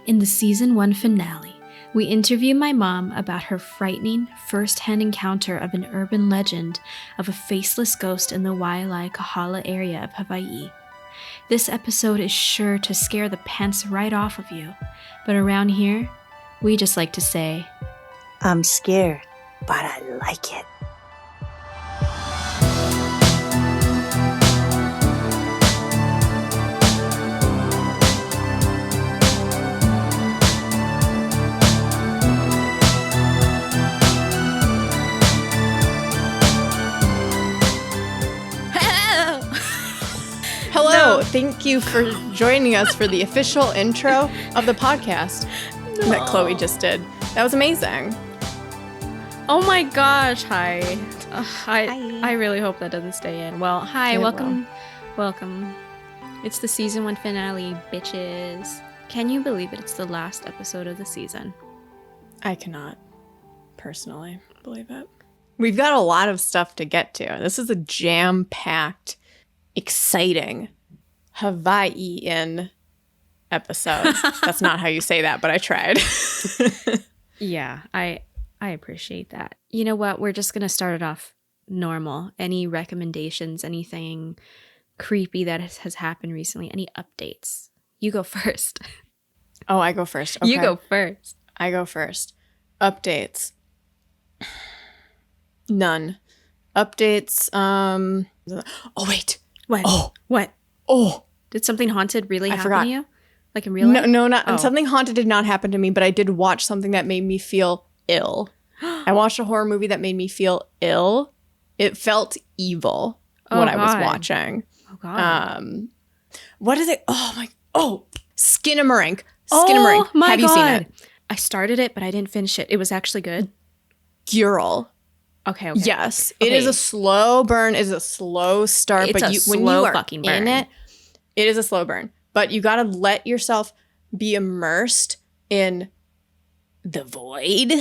In the season 1 finale, we interview my mom about her frightening first-hand encounter of an urban legend of a faceless ghost in the Waiʻalae Kahala area of Hawaii. This episode is sure to scare the pants right off of you, but around here, we just like to say, I'm scared, but I like it. Hello, thank you for joining us for the official intro of the podcast that Chloe just did. That was amazing. Oh my gosh, hi. I really hope that doesn't stay in. Well, hi, welcome. It's the season 1 finale, bitches. Can you believe it? It's the last episode of the season. I cannot personally believe it. We've got a lot of stuff to get to. This is a jam-packed, exciting Hawaiian episode. That's not how you say that, but I tried. Yeah, I appreciate that. You know what? We're just going to start it off normal. Any recommendations, anything creepy that has happened recently, any updates? You go first. Oh, I go first. Okay. You go first. I go first. Updates. None. Updates. Oh, wait. What? Oh. What? Oh. Did something haunted really happen forgot. to you? Like in real life? No, not. Oh. Something haunted did not happen to me, but I did watch something that made me feel ill. I watched a horror movie that made me feel ill. It felt evil when I was watching. Oh, God. What is it? Skinamarink. Oh, my Have God. you seen it? I started it, but I didn't finish it. It was actually good. Girl. Okay. Yes. It is a slow burn. It is a slow start. It's but a when slow you are fucking in burn. it is a slow burn. But you got to let yourself be immersed in the void.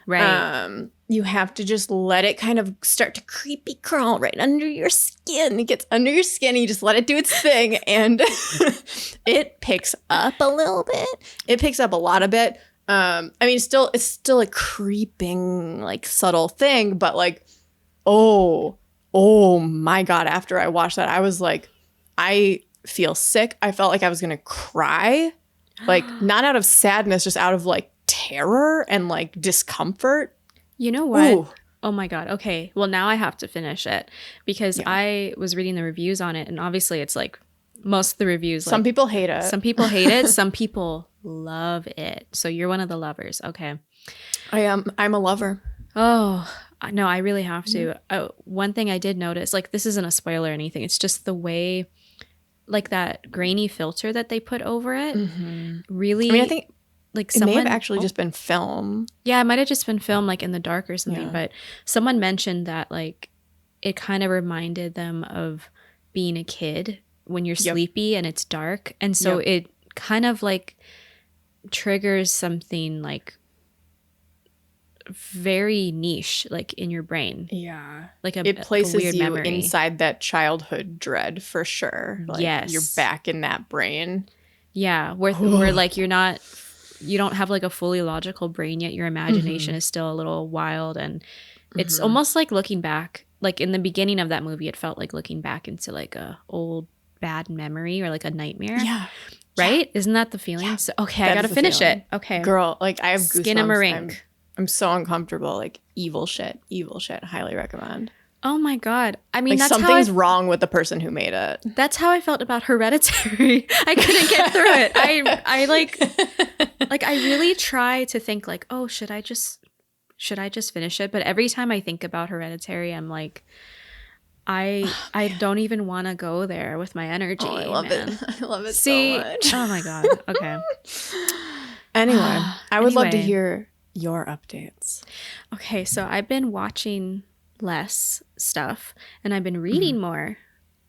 Right. You have to just let it kind of start to creepy crawl right under your skin. It gets under your skin and you just let it do its thing. And it picks up a little bit. It picks up a lot of it. I mean, it's still a creeping, like, subtle thing, but like, oh my God, after I watched that, I was like, I feel sick. I felt like I was going to cry, like, not out of sadness, just out of like terror and like discomfort. You know what? Ooh. Oh my God. Okay. Well, now I have to finish it because I was reading the reviews on it, and obviously it's like most of the reviews. Some people hate it. Some people hate it. Some people love it. So you're one of the lovers. Okay. I'm a lover. Oh, no, I really have to. One thing I did notice, like, this isn't a spoiler or anything. It's just the way, like, that grainy filter that they put over it. Really. I mean, I think like it may have actually just been film. Yeah, it might have just been filmed like in the dark or something. Yeah. But someone mentioned that like it kind of reminded them of being a kid when you're sleepy and it's dark. And so it kind of like triggers something like very niche, like in your brain. Yeah. Like it places a weird you memory inside that childhood dread for sure. Like, yes. You're back in that brain. Yeah. Where like you don't have like a fully logical brain yet. Your imagination is still a little wild. And it's almost like looking back, like in the beginning of that movie, it felt like looking back into like a old bad memory or like a nightmare. Yeah. Right? Yeah. Isn't that the feeling? Yeah. So, okay, that I got to finish it. Okay. Girl, like I have goosebumps. Skinamarink. I'm so uncomfortable. Like evil shit. Highly recommend. Oh my God. I mean, like that's something's wrong with the person who made it. That's how I felt about Hereditary. I couldn't get through it. I like I really try to think like, oh, should I just finish it? But every time I think about Hereditary, I'm like, I don't even want to go there with my energy. Oh, I love it. I love it so much. Oh my God. Okay. Anyway, I would love to hear your updates. Okay, so I've been watching less stuff and I've been reading more.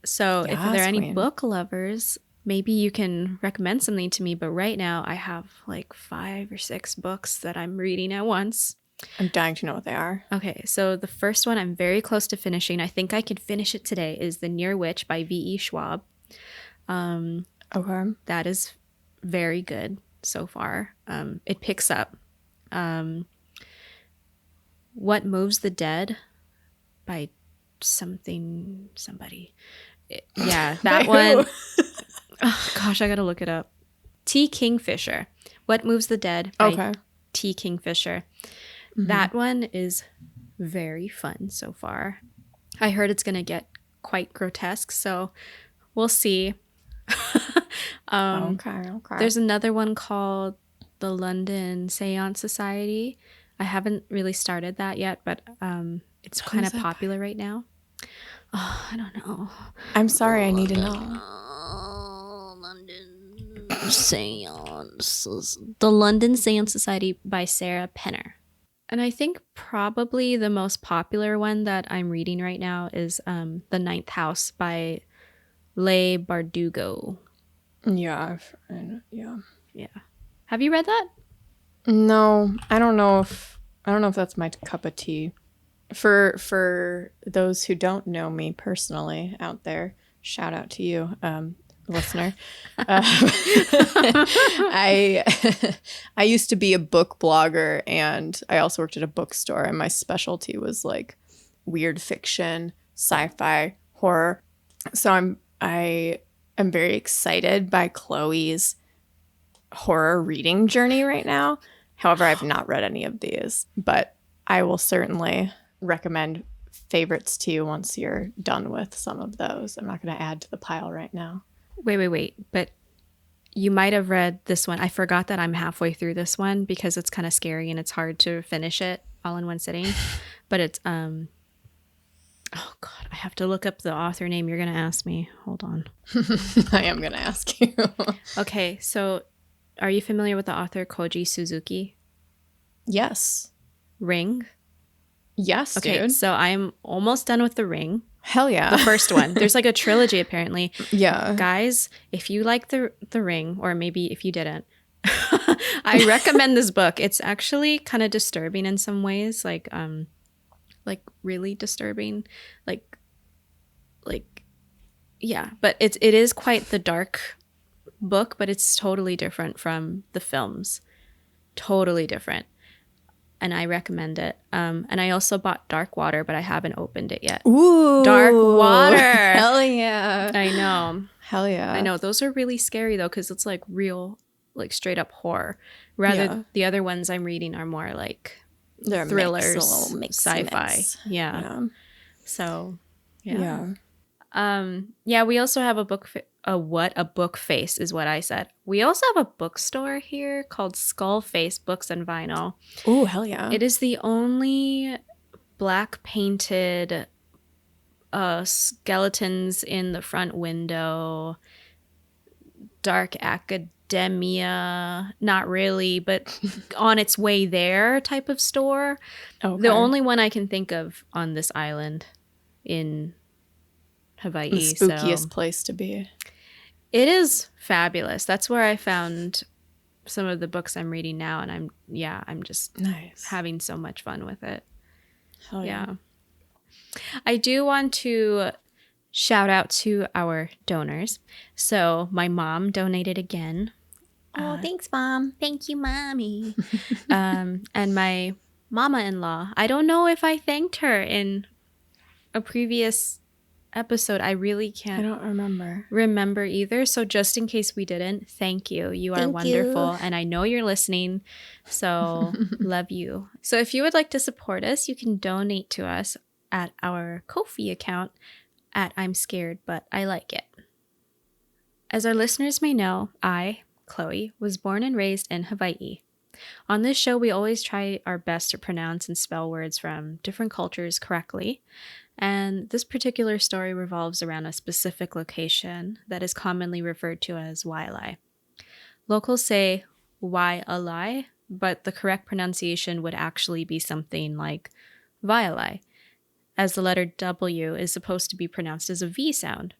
So if there are any book lovers, maybe you can recommend something to me. But right now I have like 5 or 6 books that I'm reading at once. I'm dying to know what they are. Okay, so the first one I'm very close to finishing. I think I could finish it today. Is The Near Witch by V.E. Schwab. Okay. That is very good. so far. It picks up. What Moves the Dead by somebody. Yeah, that one. Oh, gosh, I gotta look it up. T. Kingfisher. What Moves the Dead by T. Kingfisher. Mm-hmm. That one is very fun so far. I heard it's gonna get quite grotesque, so we'll see. Okay. There's another one called the London Seance Society. I haven't really started that yet, but it's kind of popular right now. Oh, I don't know. I'm sorry, I need to know. London Seance. The London Seance Society by Sarah Penner. And I think probably the most popular one that I'm reading right now is The Ninth House by Leigh Bardugo. Yeah. Have you read that? No, I don't know if that's my cup of tea. For those who don't know me personally out there, shout out to you, listener. I used to be a book blogger, and I also worked at a bookstore, and my specialty was like weird fiction, sci-fi, horror. So I am very excited by Chloe's horror reading journey right now. However, I've not read any of these, but I will certainly recommend favorites to you once you're done with some of those. I'm not going to add to the pile right now. Wait. But you might have read this one. I forgot that I'm halfway through this one because it's kind of scary and it's hard to finish it all in one sitting. But it's, oh God, I have to look up the author name. You're going to ask me. Hold on. I am going to ask you. Okay, so are you familiar with the author Koji Suzuki? Yes. Ring? Yes, okay, dude. So I'm almost done with The Ring. Hell yeah. The first one. There's like a trilogy apparently. Yeah. Guys, if you like the Ring, or maybe if you didn't, I recommend this book. It's actually kind of disturbing in some ways, like really disturbing. Like yeah, but it is quite the dark book, but it's totally different from the films. Totally different. And I recommend it. And I also bought Dark Water, but I haven't opened it yet. Ooh. Dark Water. Hell yeah. I know. Hell yeah. I know. Those are really scary, though, because it's like real, like straight up horror. Rather, the other ones I'm reading are more like they're thrillers, sci-fi. Mix. Yeah. So, yeah. Yeah, we also have a book a book face is what I said. We also have a bookstore here called Skull Face Books and Vinyl. Ooh, hell yeah. It is the only black painted skeletons in the front window, dark academia, not really, but on its way there type of store. Okay. The only one I can think of on this island in Hawaii. The spookiest place to be. It is fabulous. That's where I found some of the books I'm reading now, and I'm just having so much fun with it. Hell yeah. I do want to shout out to our donors. So my mom donated again. Oh, thanks, Mom. Thank you, Mommy. And my mama-in-law. I don't know if I thanked her in a previous episode. I really can't. I don't remember either. So just in case we didn't, thank you. You are wonderful. And I know you're listening. So love you. So if you would like to support us, you can donate to us at our Ko-fi account at I'm Scared, But I Like It. As our listeners may know, I, Chloe, was born and raised in Hawaii. On this show, we always try our best to pronounce and spell words from different cultures correctly. And this particular story revolves around a specific location that is commonly referred to as Waiʻalae. Locals say Waiʻalae, but the correct pronunciation would actually be something like Waiʻalae, as the letter W is supposed to be pronounced as a V sound.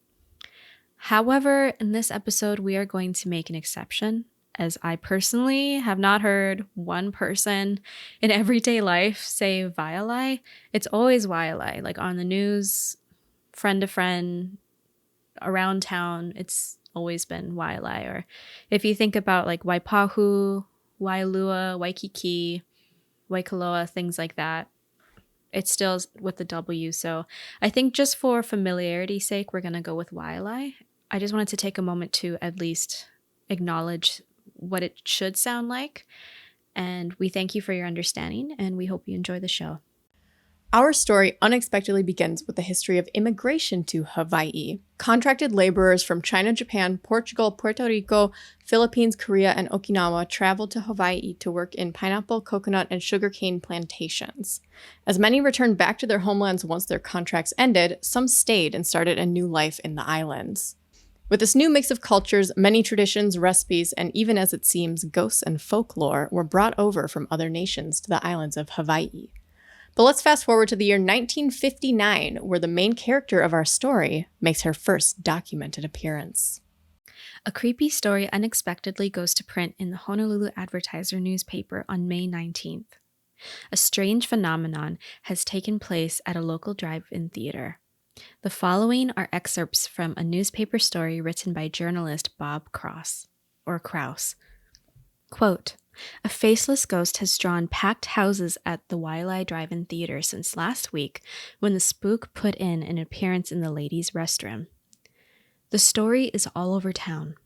However, in this episode, we are going to make an exception, as I personally have not heard one person in everyday life say Waiʻalae. It's always Waiʻalae, like on the news, friend to friend, around town. It's always been Waiʻalae. Or if you think about like Waipahu, Wailua, Waikiki, Waikoloa, things like that, it's still with the W. So I think just for familiarity's sake, we're going to go with Waiʻalae. I just wanted to take a moment to at least acknowledge what it should sound like. And we thank you for your understanding, and we hope you enjoy the show. Our story unexpectedly begins with the history of immigration to Hawaii. Contracted laborers from China, Japan, Portugal, Puerto Rico, Philippines, Korea, and Okinawa traveled to Hawaii to work in pineapple, coconut, and sugarcane plantations. As many returned back to their homelands once their contracts ended, some stayed and started a new life in the islands. With this new mix of cultures, many traditions, recipes, and even as it seems, ghosts and folklore were brought over from other nations to the islands of Hawaii. But let's fast forward to the year 1959, where the main character of our story makes her first documented appearance. A creepy story unexpectedly goes to print in the Honolulu Advertiser newspaper on May 19th. A strange phenomenon has taken place at a local drive-in theater. The following are excerpts from a newspaper story written by journalist Bob Krause. Quote, "A faceless ghost has drawn packed houses at the Waiʻalae Drive-in Theater since last week when the spook put in an appearance in the ladies' restroom. The story is all over town.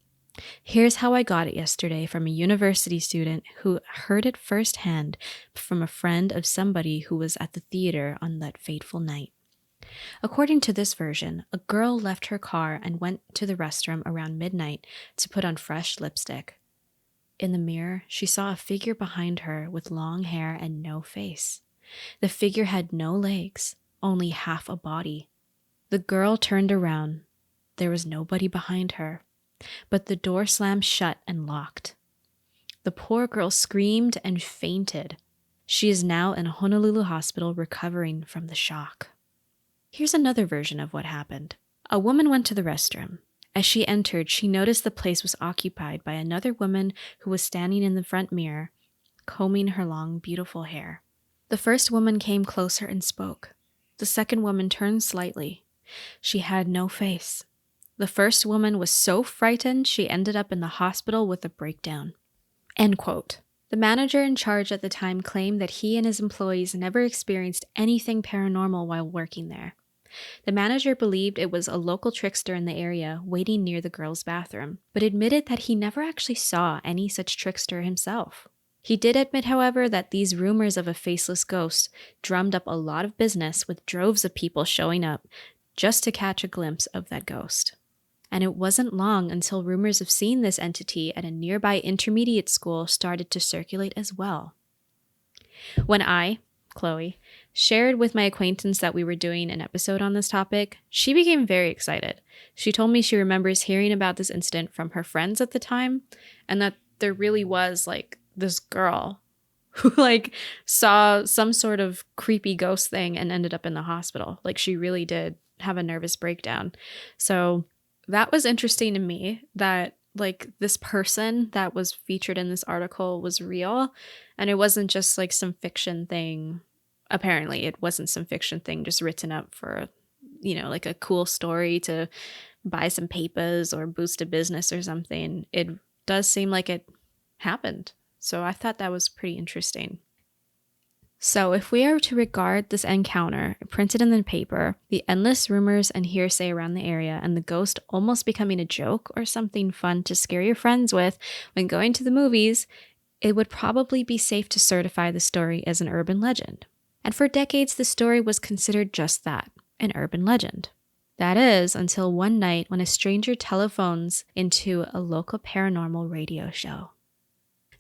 Here's how I got it yesterday from a university student who heard it firsthand from a friend of somebody who was at the theater on that fateful night. According to this version, a girl left her car and went to the restroom around midnight to put on fresh lipstick. In the mirror, she saw a figure behind her with long hair and no face. The figure had no legs, only half a body. The girl turned around. There was nobody behind her, but the door slammed shut and locked. The poor girl screamed and fainted. She is now in a Honolulu hospital recovering from the shock." Here's another version of what happened. A woman went to the restroom. As she entered, she noticed the place was occupied by another woman who was standing in the front mirror, combing her long, beautiful hair. The first woman came closer and spoke. The second woman turned slightly. She had no face. The first woman was so frightened she ended up in the hospital with a breakdown. End quote. The manager in charge at the time claimed that he and his employees never experienced anything paranormal while working there. The manager believed it was a local trickster in the area waiting near the girls' bathroom, but admitted that he never actually saw any such trickster himself. He did admit, however, that these rumors of a faceless ghost drummed up a lot of business, with droves of people showing up just to catch a glimpse of that ghost. And it wasn't long until rumors of seeing this entity at a nearby intermediate school started to circulate as well. When I, Chloe, shared with my acquaintance that we were doing an episode on this topic, she became very excited. She told me she remembers hearing about this incident from her friends at the time, and that there really was like this girl who like saw some sort of creepy ghost thing and ended up in the hospital. Like she really did have a nervous breakdown. So that was interesting to me, that like this person that was featured in this article was real, and it wasn't just like some fiction thing. Apparently it wasn't some fiction thing just written up for, like a cool story to buy some papers or boost a business or something. It does seem like it happened. So I thought that was pretty interesting. So if we are to regard this encounter printed in the paper, the endless rumors and hearsay around the area, and the ghost almost becoming a joke or something fun to scare your friends with when going to the movies, it would probably be safe to certify the story as an urban legend. And for decades, the story was considered just that, an urban legend. That is, until one night when a stranger telephones into a local paranormal radio show.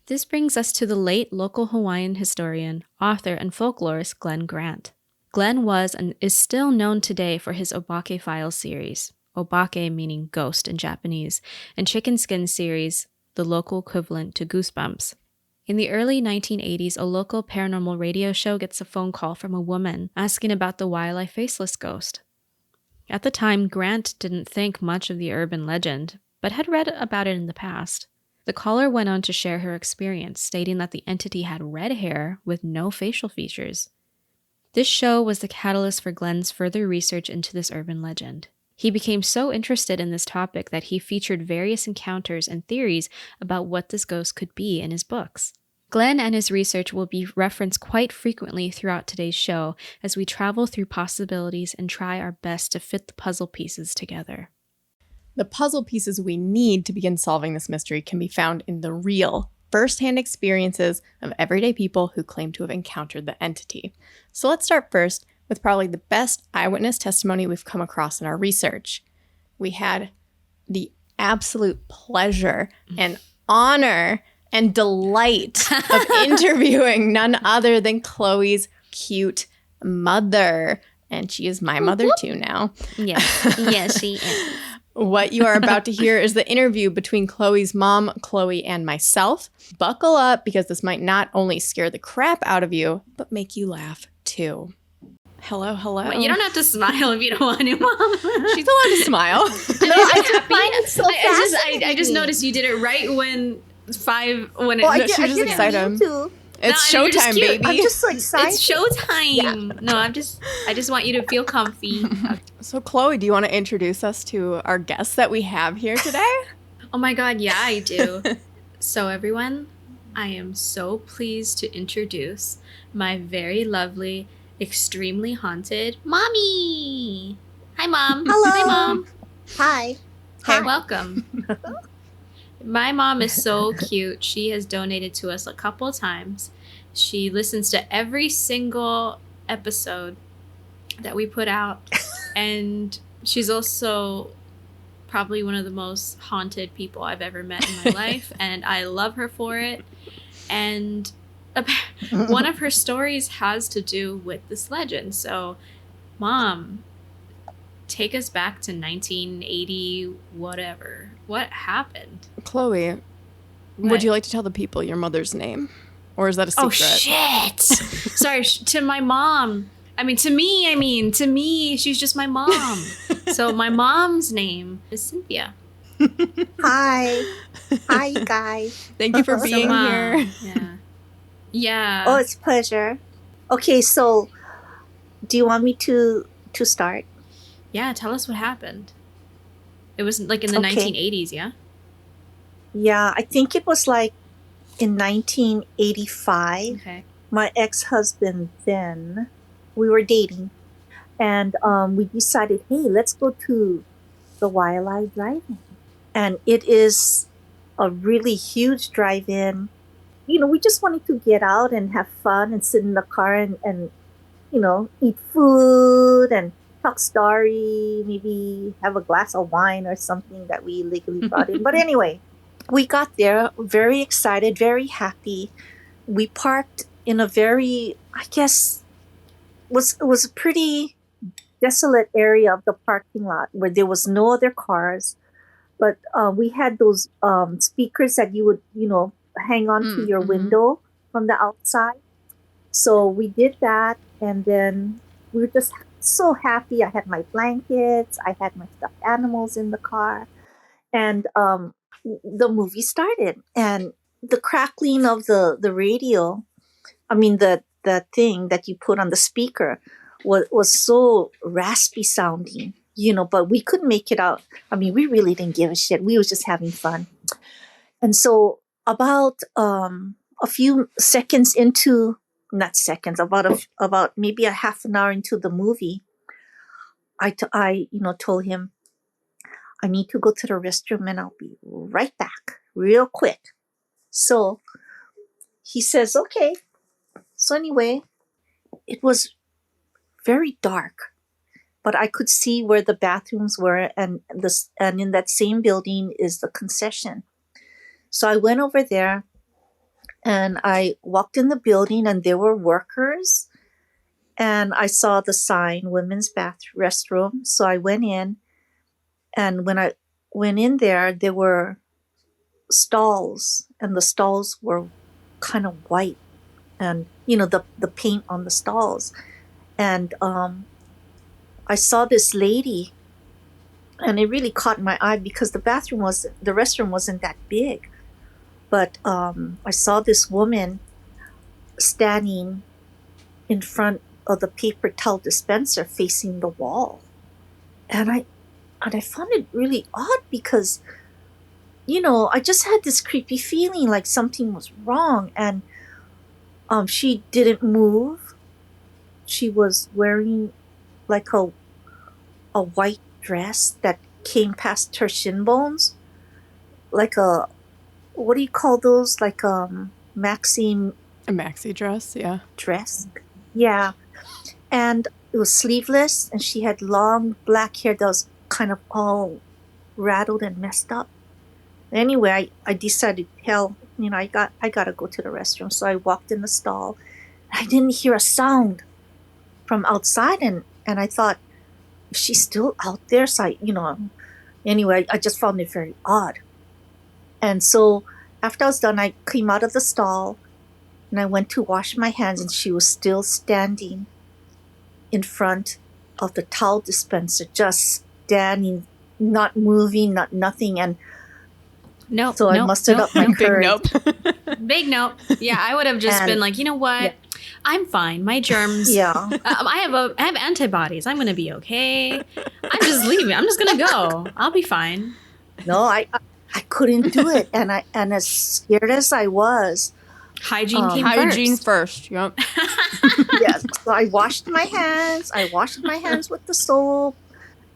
This brings us to the late local Hawaiian historian, author, and folklorist Glen Grant. Glen was and is still known today for his Obake Files series, Obake meaning ghost in Japanese, and Chicken Skin series, the local equivalent to Goosebumps. In the early 1980s, a local paranormal radio show gets a phone call from a woman asking about the Waiʻalae Faceless ghost. At the time, Grant didn't think much of the urban legend, but had read about it in the past. The caller went on to share her experience, stating that the entity had red hair with no facial features. This show was the catalyst for Glen's further research into this urban legend. He became so interested in this topic that he featured various encounters and theories about what this ghost could be in his books. Glen and his research will be referenced quite frequently throughout today's show as we travel through possibilities and try our best to fit the puzzle pieces together. The puzzle pieces we need to begin solving this mystery can be found in the real, first-hand experiences of everyday people who claim to have encountered the entity. So let's start first with probably the best eyewitness testimony we've come across in our research. We had the absolute pleasure and honor and delight of interviewing none other than Chloe's cute mother. And she is my mother too now. Yes, she is. What you are about to hear is the interview between Chloe's mom, Chloe, and myself. Buckle up because this might not only scare the crap out of you, but make you laugh too. Hello. Well, you don't have to smile if you don't want to, Mom. She's allowed to smile. I just noticed you did it right when she's just excited. It's showtime, baby. I'm just so excited. It's showtime. Yeah. No, I just want you to feel comfy. So, Chloe, do you want to introduce us to our guests that we have here today? Oh my God, yeah, I do. So, everyone, I am so pleased to introduce my very lovely, extremely haunted mommy. Hi, Mom. Hello. Hi, Mom. Hi. Hi, welcome. My mom is so cute. She has donated to us a couple times. She listens to every single episode that we put out. And she's also probably one of the most haunted people I've ever met in my life. And I love her for it. And one of her stories has to do with this legend. So, Mom, take us back to 1980, whatever. What happened? Chloe, would you like to tell the people your mother's name? Or is that a secret? Oh, shit. Sorry, to my mom. To me, she's just my mom. So my mom's name is Cynthia. Hi. Hi, you guys. Thank you for being here. Yeah. Oh, it's a pleasure. Okay, so do you want me to start? Yeah, tell us what happened. It was like in the 1980s, yeah? Yeah, I think it was like in 1985. Okay. My ex-husband then, we were dating, and we decided, hey, let's go to the Waiʻalae Drive-in. And it is a really huge drive-in. We just wanted to get out and have fun and sit in the car and eat food and talk story, maybe have a glass of wine or something that we legally brought in. But anyway, we got there very excited, very happy. We parked in a very, I guess, was a pretty desolate area of the parking lot where there was no other cars. But we had those speakers that you would, hang on to your window from the outside. So we did that, and then we were just so happy. I had my blankets, I had my stuffed animals in the car, and the movie started. And the crackling of the radio, the thing that you put on the speaker was so raspy sounding, but we couldn't make it out. We really didn't give a shit. We was just having fun. And so about a few seconds into, not seconds, about maybe a half an hour into the movie, I told him, I need to go to the restroom and I'll be right back real quick. So he says, okay. So anyway, it was very dark, but I could see where the bathrooms were, and in that same building is the concession. So I went over there and I walked in the building, and there were workers, and I saw the sign, women's restroom. So I went in, and when I went in there were stalls, and the stalls were kind of white, and the paint on the stalls. And I saw this lady, and it really caught my eye because the restroom wasn't that big. But I saw this woman standing in front of the paper towel dispenser facing the wall. And I found it really odd because, you know, I just had this creepy feeling like something was wrong. And she didn't move. She was wearing like a white dress that came past her shin bones. Like a, what do you call those? Like maxi A maxi dress, yeah. dress. Yeah. And it was sleeveless, and she had long black hair that was kind of all rattled and messed up. Anyway, I decided, hell, you know, I gotta go to the restroom. So I walked in the stall. I didn't hear a sound from outside, and I thought, is she still out there? So I, you know, anyway, I just found it very odd. And so after I was done, I came out of the stall and I went to wash my hands, and she was still standing in front of the towel dispenser, just standing, not moving, not nothing. And Nope. so I mustered up my Big courage. nope. Big nope. Yeah, I would have just And- been like, you know what? yeah. I'm fine. My germs. Yeah. I have antibodies. I'm gonna be okay. I'm just leaving. I'm just gonna go. I'll be fine. No, I couldn't do it. And as scared as I was, Hygiene came Hygiene first. first. Yep. yes. So I washed my hands. I washed my hands with the soap,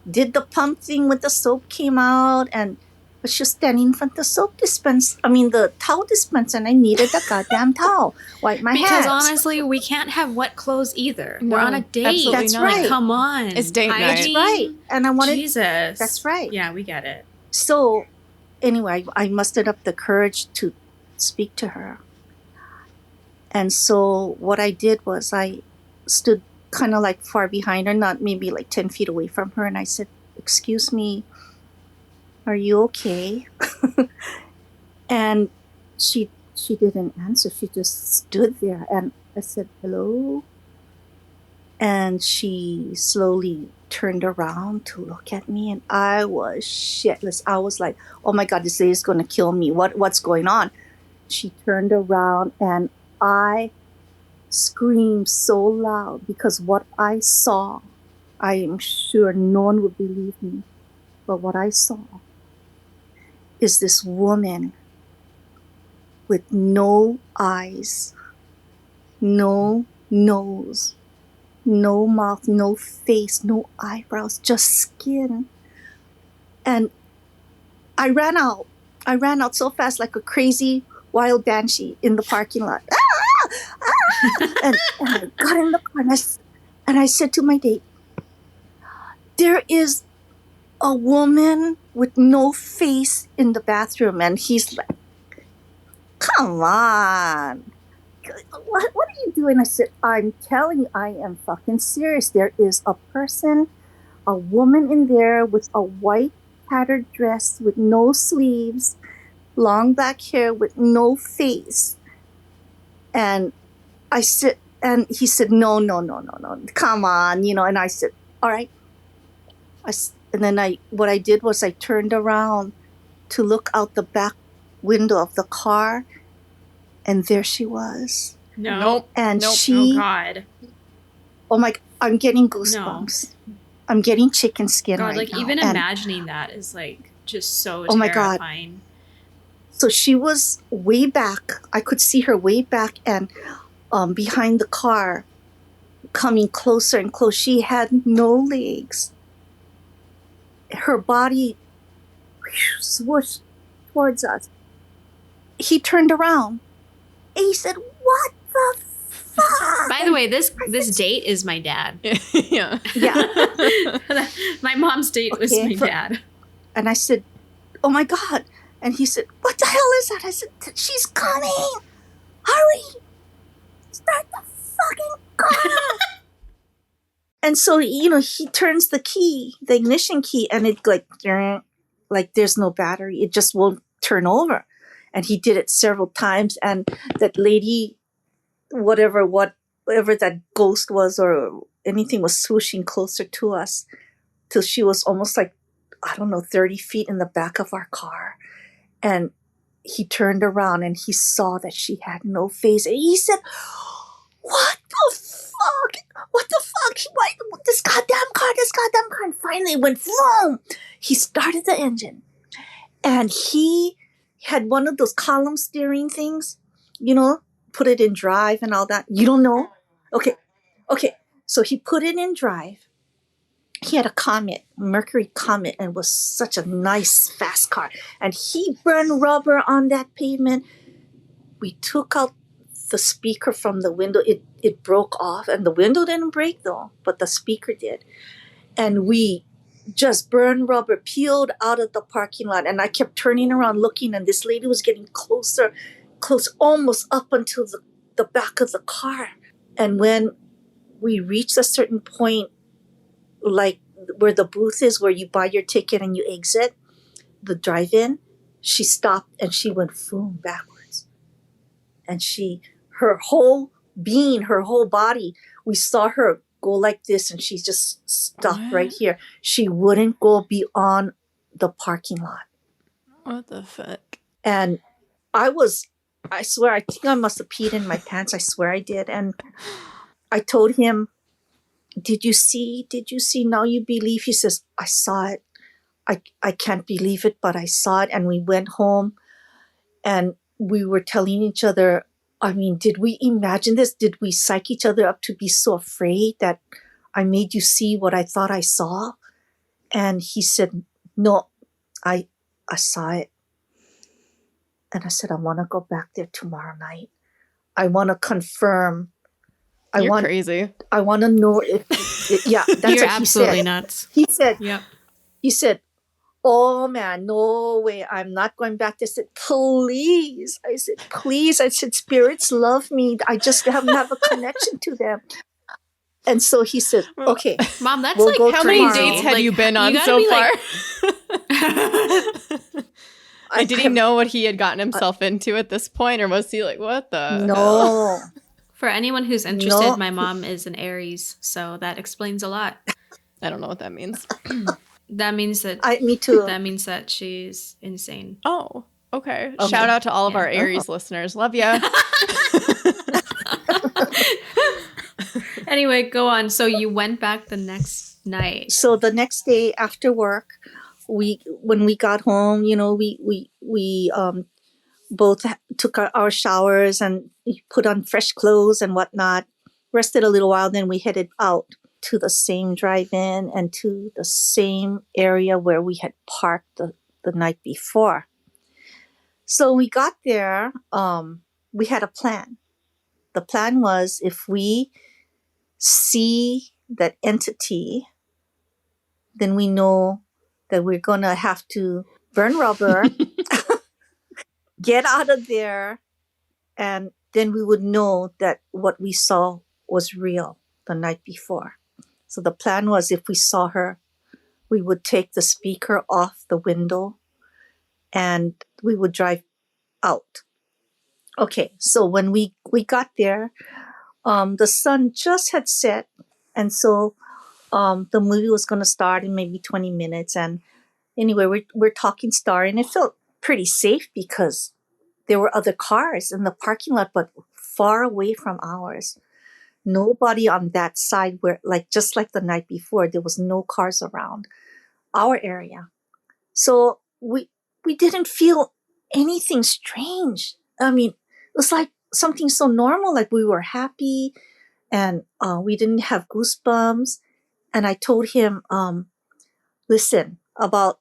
did the pump thing with the soap, came out, and was just standing in front of the soap dispenser. I mean, the towel dispenser, and I needed the goddamn towel. Wipe my Because hands. honestly, we can't have wet clothes either. No, We're on a date. absolutely That's not. right. Come on. It's date night. That's right. And I wanted. Jesus. That's right. Yeah, we get it. So, anyway, I mustered up the courage to speak to her. And so what I did was I stood kind of like far behind her, not maybe like 10 feet away from her. And I said, "Excuse me, are you okay?" And she didn't answer. She just stood there. And I said, "Hello?" And she slowly turned around to look at me. And I was shitless. I was like, oh my God, this lady's going to kill me. What's going on? She turned around and I screamed so loud because what I saw, I am sure no one would believe me, but what I saw is this woman with no eyes, no nose, no mouth, no face, no eyebrows, just skin. And I ran out so fast like a crazy wild banshee in the parking lot. And I got in the car and I said to my date, there is a woman with no face in the bathroom. And he's like, come on. What are you doing? I said, I'm telling you, I am fucking serious. There is a person, a woman in there with a white tattered dress with no sleeves, long black hair with no face. And I said, and he said, no, come on, you know. And I said, all right. And then what I did was I turned around to look out the back window of the car, and there she was. No. Nope. And Nope. she, Oh God. oh my, I'm getting goosebumps. I'm getting chicken skin God, right like now. even And imagining that is like just so Oh my God. terrifying. so she was way back. I could see her way back and behind the car, coming closer and closer. She had no legs. Her body swooshed towards us. He turned around. And he said, what the fuck? By the way, this date is my dad. Yeah. Yeah. My mom's date was Okay, my dad. And I said, oh my God. And he said, what the hell is that? I said, she's coming. Hurry. Start the fucking car. And so, you know, he turns the key, the ignition key, and it like there's no battery. It just won't turn over. And he did it several times. And that lady, whatever that ghost was or anything, was swooshing closer to us till she was almost like, I don't know, 30 feet in the back of our car. And he turned around and he saw that she had no face. And he said, what the fuck? fuck? What the fuck? Why, this goddamn car. And finally went, vroom. He started the engine. And he had one of those column steering things, put it in drive and all that. You don't know? Okay. So he put it in drive. He had a Mercury Comet, and was such a nice, fast car. And he burned rubber on that pavement. We took out the speaker from the window. It broke off, and the window didn't break though, but the speaker did. And we just burned rubber, peeled out of the parking lot. And I kept turning around looking, and this lady was getting close, almost up until the back of the car. And when we reached a certain point, like where the booth is, where you buy your ticket and you exit the drive-in, she stopped and she went boom backwards. And her whole being, her whole body, we saw her go like this, and she just stopped right here. She wouldn't go beyond the parking lot. What the fuck? And I swear, I think I must have peed in my pants. I swear I did. And I told him, Did you see? Now you believe? He says, I saw it. I can't believe it, but I saw it. And we went home, and we were telling each other, I mean, did we imagine this? Did we psych each other up to be so afraid that I made you see what I thought I saw? And he said, no, I saw it. And I said, I want to go back there tomorrow night. I want to confirm. You're crazy. I want to know if that's You're what he absolutely said. nuts. He said, Yep. He said, oh man, no way. I'm not going back there. I said, please. I said, spirits love me. I just haven't have a connection to them. And so he said, okay. Mom, that's we'll like go how crazy. many dates had you been on gotta so be far? Like, did he know what he had gotten himself into at this point, or was he like, what the No. hell? For anyone who's interested, my mom is an Aries, so that explains a lot. I don't know what that means. That means that me too. That means that she's insane. Oh, okay. Shout out to all of our Aries listeners. Love ya. Anyway, go on. So you went back the next night. So the next day after work, when we got home, we both took our showers and put on fresh clothes and whatnot, rested a little while, then we headed out to the same drive-in and to the same area where we had parked the night before. So we got there, we had a plan. The plan was, if we see that entity, then we know that we're going to have to burn rubber, get out of there, and then we would know that what we saw was real the night before. So the plan was, if we saw her, we would take the speaker off the window and we would drive out. Okay, so when we got there, the sun just had set, and so the movie was going to start in maybe 20 minutes. And anyway, we're talking Star, and it felt pretty safe because there were other cars in the parking lot, but far away from ours. Nobody on that side, where just like the night before, there was no cars around our area. So we didn't feel anything strange. I mean, it was like something so normal, like we were happy, and we didn't have goosebumps. And I told him, listen, about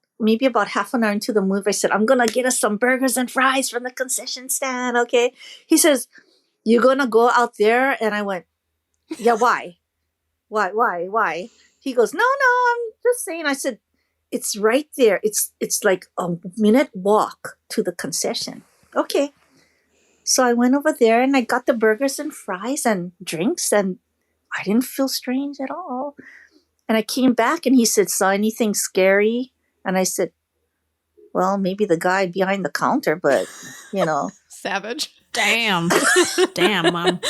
half an hour into the movie, I said, I'm going to get us some burgers and fries from the concession stand, okay? He says, you're going to go out there? And I went, yeah, why? Why? He goes, no, I'm just saying. I said, it's right there. It's like a minute walk to the concession. Okay. So I went over there and I got the burgers and fries and drinks, and I didn't feel strange at all. And I came back and he said, saw anything scary? And I said, well, maybe the guy behind the counter, but, Savage. Damn, Mom.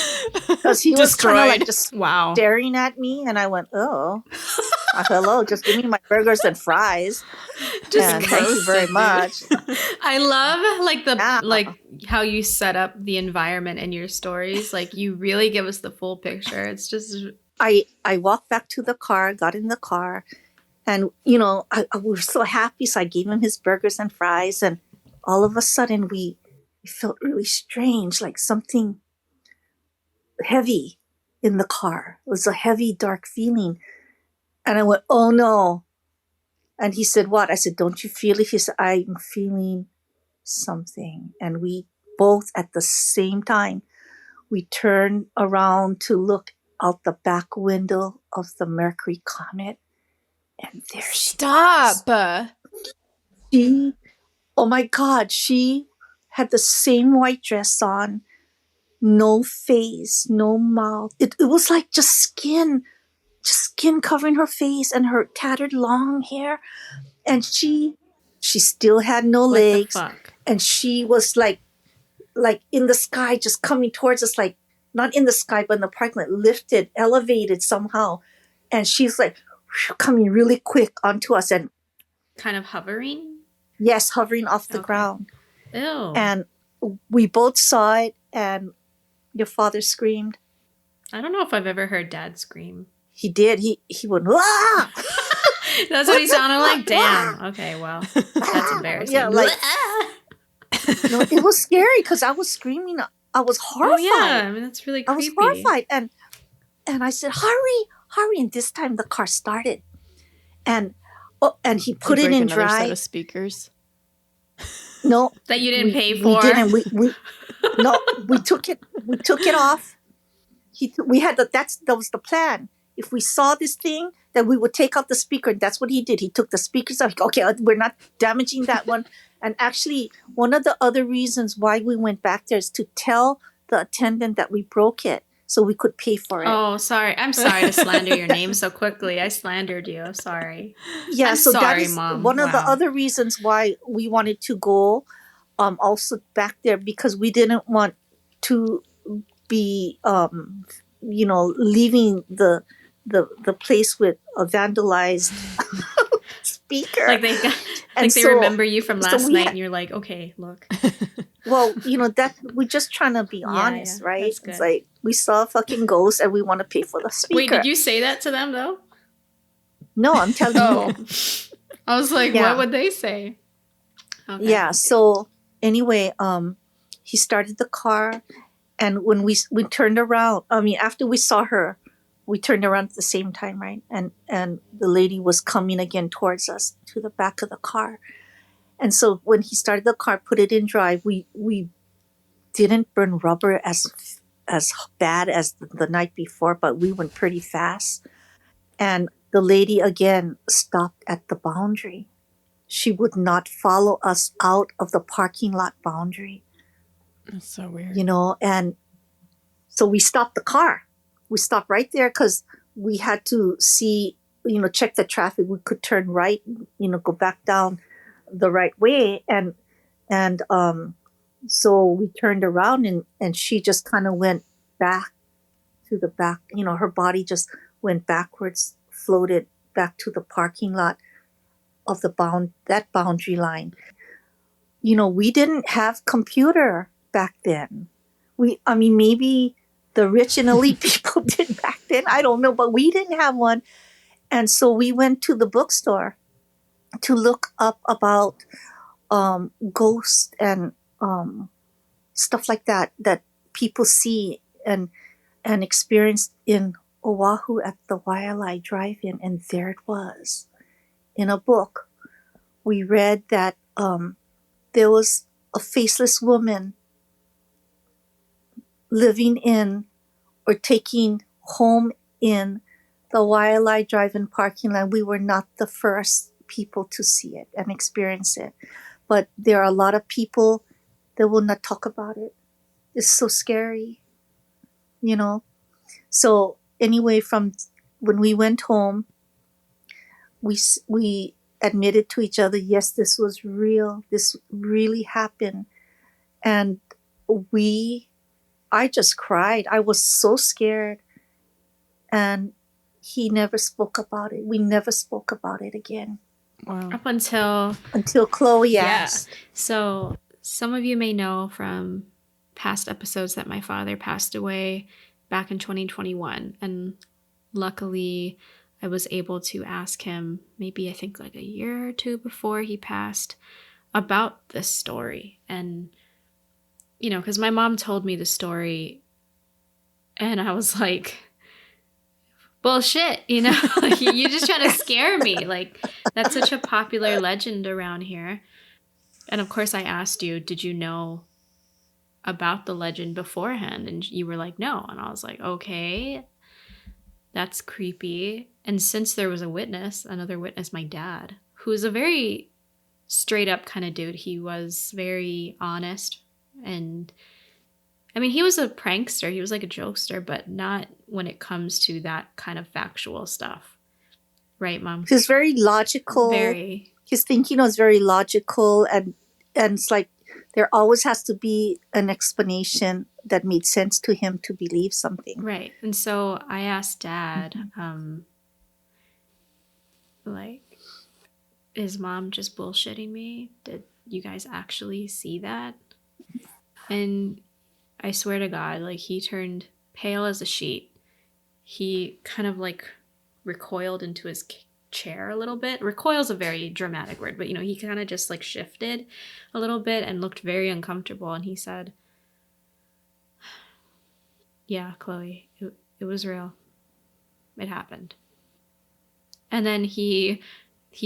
Because he was kind of like just wow. staring at me, and I went, oh. Hello, just give me my burgers and fries. Just And thank you very much. I love like Yeah. like how you set up the environment in your stories. Like you really give us the full picture. It's just I walked back to the car, got in the car, and I was so happy. So I gave him his burgers and fries, and all of a sudden we felt really strange, like something heavy in the car. It was a heavy, dark feeling, and I went, "Oh no!" And he said, "What?" I said, "Don't you feel it?" He said, "I'm feeling something," and we both at the same time we turned around to look out the back window of the Mercury comet, and there she was. Stop. She, oh my God, she had the same white dress on, no face, no mouth. It was like just skin covering her face and her tattered long hair. And she still had no what the legs. fuck? And she was like in the sky, just coming towards us, like not in the sky, but in the parking lot, lifted, elevated somehow. And she's like coming really quick onto us, and Kind of hovering? yes, hovering off the Okay. ground. Ew. And we both saw it, and your father screamed. I don't know if I've ever heard Dad scream. He did. He went, "Ah!" That's what he sounded like? Damn. Okay, well, that's embarrassing. Yeah, like no, it was scary because I was screaming. I was oh horrified. yeah, I mean that's really I creepy. was horrified, and I said, "Hurry!" And this time the car started, and he put it in Set drive. of speakers. No, That you didn't pay we for. didn't. We took it. We took it off. We had that was the plan. If we saw this thing, then we would take out the speaker. And that's what he did. He took the speakers off. Okay, we're not damaging that one. And actually, one of the other reasons why we went back there is to tell the attendant that we broke it so we could pay for it. Oh, sorry. I'm sorry to slander your name so quickly. I slandered you. I'm sorry. Yeah, I'm so that sorry, is Mom. one of the Wow. other reasons why we wanted to go also back there, because we didn't want to be leaving the place with a vandalized speaker. Like they remember you from last night and you're like, okay, look. Well, that we're just trying to be honest, right? That's good. It's like we saw a fucking ghost and we want to pay for the speaker. Wait, did you say that to them though? No, I'm telling you. I was like, Yeah. what would they say? Okay. Yeah. So anyway, he started the car, and when we turned around, after we saw her, we turned around at the same time, right? And the lady was coming again towards us to the back of the car. And so when he started the car, put it in drive, we didn't burn rubber as bad as the night before, but we went pretty fast. And the lady again stopped at the boundary. She would not follow us out of the parking lot boundary. That's so weird. And so we stopped the car. We stopped right there because we had to see, check the traffic. We could turn right, go back down the right way. And so we turned around, and she just kind of went back to the back. Her body just went backwards, floated back to the parking lot of that boundary line. We didn't have computer back then. Maybe the rich and elite people did back then. I don't know, but we didn't have one. And so we went to the bookstore to look up about ghosts and stuff like that people see and experience in Oahu at the Waiʻalae Drive-in. And there it was. In a book, we read that there was a faceless woman living in or taking home in the Waiʻalae Drive-in parking lot. We were not the first people to see it and experience it. But there are a lot of people that will not talk about it. It's so scary, So anyway, from when we went home, we admitted to each other, yes, this was real. This really happened. And I just cried. I was so scared. And he never spoke about it. We never spoke about it again. Wow. Up until Chloe yeah. asked. So some of you may know from past episodes that my father passed away back in 2021. And luckily, I was able to ask him maybe I think like a year or two before he passed about this story. And, you know, because my mom told me the story and I was like, bullshit, you know, you're just trying to scare me. Like, that's such a popular legend around here. And of course, I asked you, did you know about the legend beforehand? And you were like, no. And I was like, okay, that's creepy. And since there was a witness, another witness, my dad, who is a very straight up kind of dude, he was very honest. And I mean, he was a prankster. He was like a jokester, but not when it comes to that kind of factual stuff. Right, Mom? He was very logical. Very. His thinking was very logical. And it's like there always has to be an explanation that made sense to him to believe something. Right. And so I asked Dad, like, is Mom just bullshitting me? Did you guys actually see that? And I swear to God, like, he turned pale as a sheet. He kind of like recoiled into his chair a little bit. Recoil's a very dramatic word, but you know, he kind of just like shifted a little bit and looked very uncomfortable. And he said, yeah, Chloe, it was real. It happened. And then he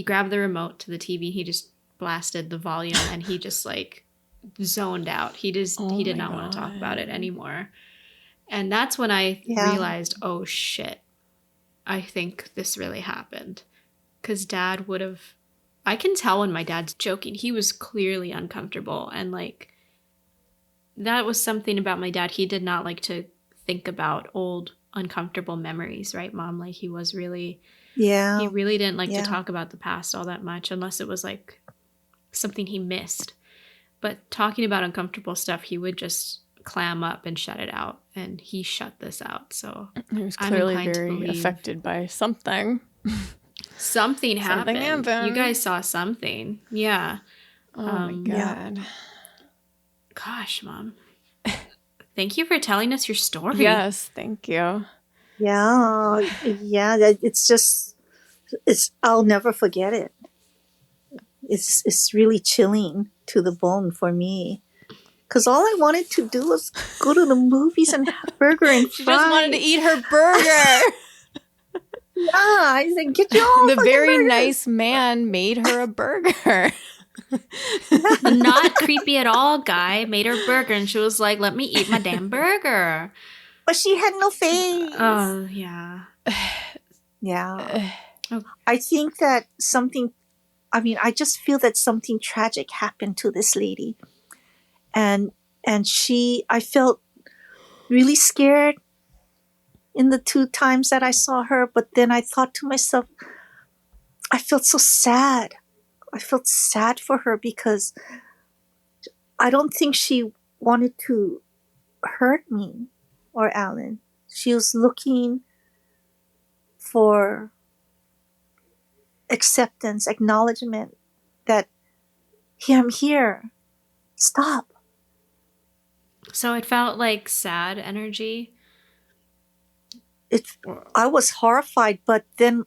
grabbed the remote to the TV. He just blasted the volume and he just like zoned out. He did not want to talk about it anymore. And that's when I realized, oh shit, I think this really happened. Because Dad would have, I can tell when my dad's joking. He was clearly uncomfortable. And like, that was something about my dad. He did not like to think about old uncomfortable memories, right, Mom? Like he was really, he really didn't like to talk about the past all that much unless it was like something he missed. But talking about uncomfortable stuff, he would just clam up and shut it out. And he shut this out. So he was clearly very affected by something. Something happened. You guys saw something. Yeah. Oh my God. Gosh, Mom. Thank you for telling us your story. Yes, thank you. Yeah. I'll never forget it. It's really chilling to the bone for me. Because all I wanted to do was go to the movies and have a burger and fries. She just wanted to eat her burger. Yeah, I said, get your own The very burger. nice man made her a burger. Not creepy at all, guy. Made her burger and she was like, let me eat my damn burger. But she had no face. Oh, yeah. Yeah. I think that I just feel that something tragic happened to this lady. And I felt really scared in the 2 times that I saw her. But then I thought to myself, I felt so sad. I felt sad for her because I don't think she wanted to hurt me or Alan. She was looking for acceptance, acknowledgement that, hey, I'm here. Stop. So it felt like sad energy. I was horrified, but then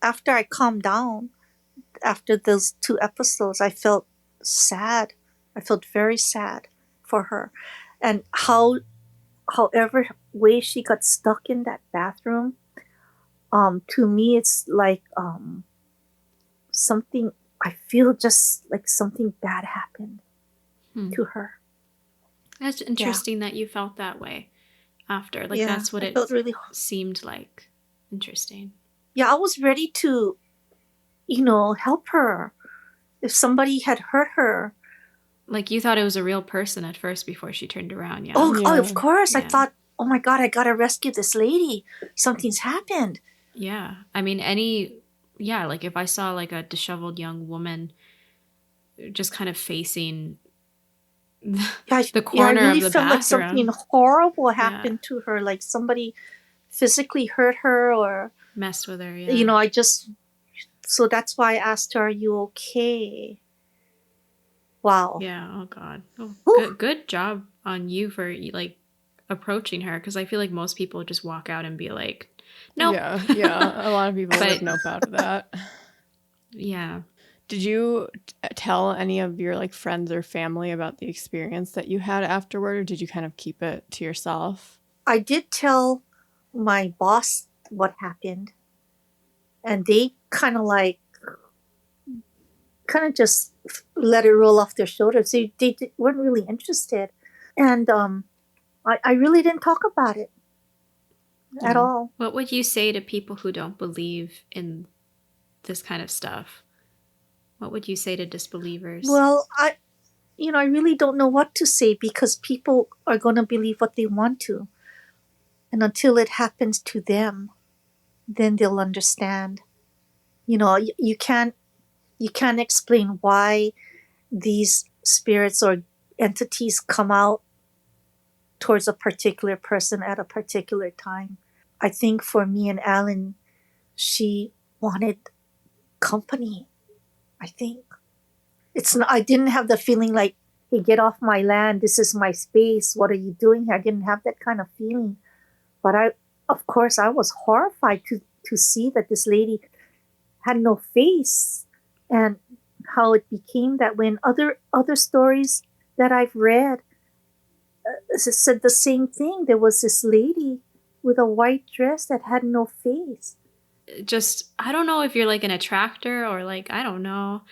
after I calmed down, after those 2 episodes, I felt sad. I felt very sad for her. And however way she got stuck in that bathroom, to me, it's like something, I feel just like something bad happened to her. That's interesting that you felt that way after. Like, that's what it really seemed like. Interesting. Yeah, I was ready to, help her if somebody had hurt her. Like, you thought it was a real person at first before she turned around, yeah? Oh, of course. Yeah. I thought, oh my God, I got to rescue this lady. Something's happened. Yeah. I mean, like if I saw like a disheveled young woman just kind of facing the corner I really of the felt bathroom. like something horrible happened to her, like somebody physically hurt her or Messed with her, yeah. You know, so that's why I asked her, are you okay? Wow. Yeah, oh God. Oh, Whew. good job on you for, like, approaching her, because I feel like most people just walk out and be like, nope. Yeah. A lot of people But- would nope out of that. Yeah. Did you tell any of your like friends or family about the experience that you had afterward, or did you kind of keep it to yourself? I did tell my boss what happened, and they kind of just let it roll off their shoulders. They weren't really interested. And I really didn't talk about it at all. What would you say to people who don't believe in this kind of stuff? What would you say to disbelievers? Well, I really don't know what to say, because people are going to believe what they want to. And until it happens to them, then they'll understand. You know, you can't explain why these spirits or entities come out towards a particular person at a particular time. I think for me and Alan, she wanted company. I think I didn't have the feeling like, hey, get off my land. This is my space. What are you doing here? I didn't have that kind of feeling. But of course, I was horrified to see that this lady had no face, and how it became that when other stories that I've read said the same thing. There was this lady with a white dress that had no face. Just, I don't know if you're like an attractor, or like, I don't know.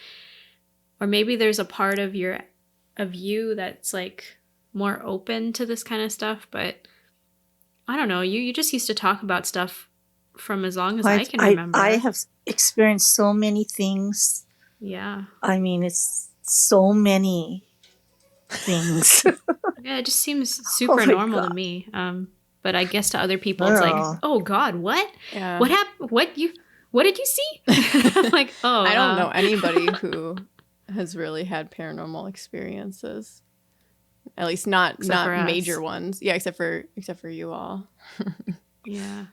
Or maybe there's a part of you that's like more open to this kind of stuff, but I don't know. You just used to talk about stuff from as long as I can remember. I have experienced so many things. Yeah. I mean, it's so many things. Yeah, it just seems super normal to me. But I guess to other people, it's like, oh God, what? Yeah. What happened? What did you see? I'm like, oh. I don't know anybody who has really had paranormal experiences. At least not major ones. Yeah, except for you all. Yeah.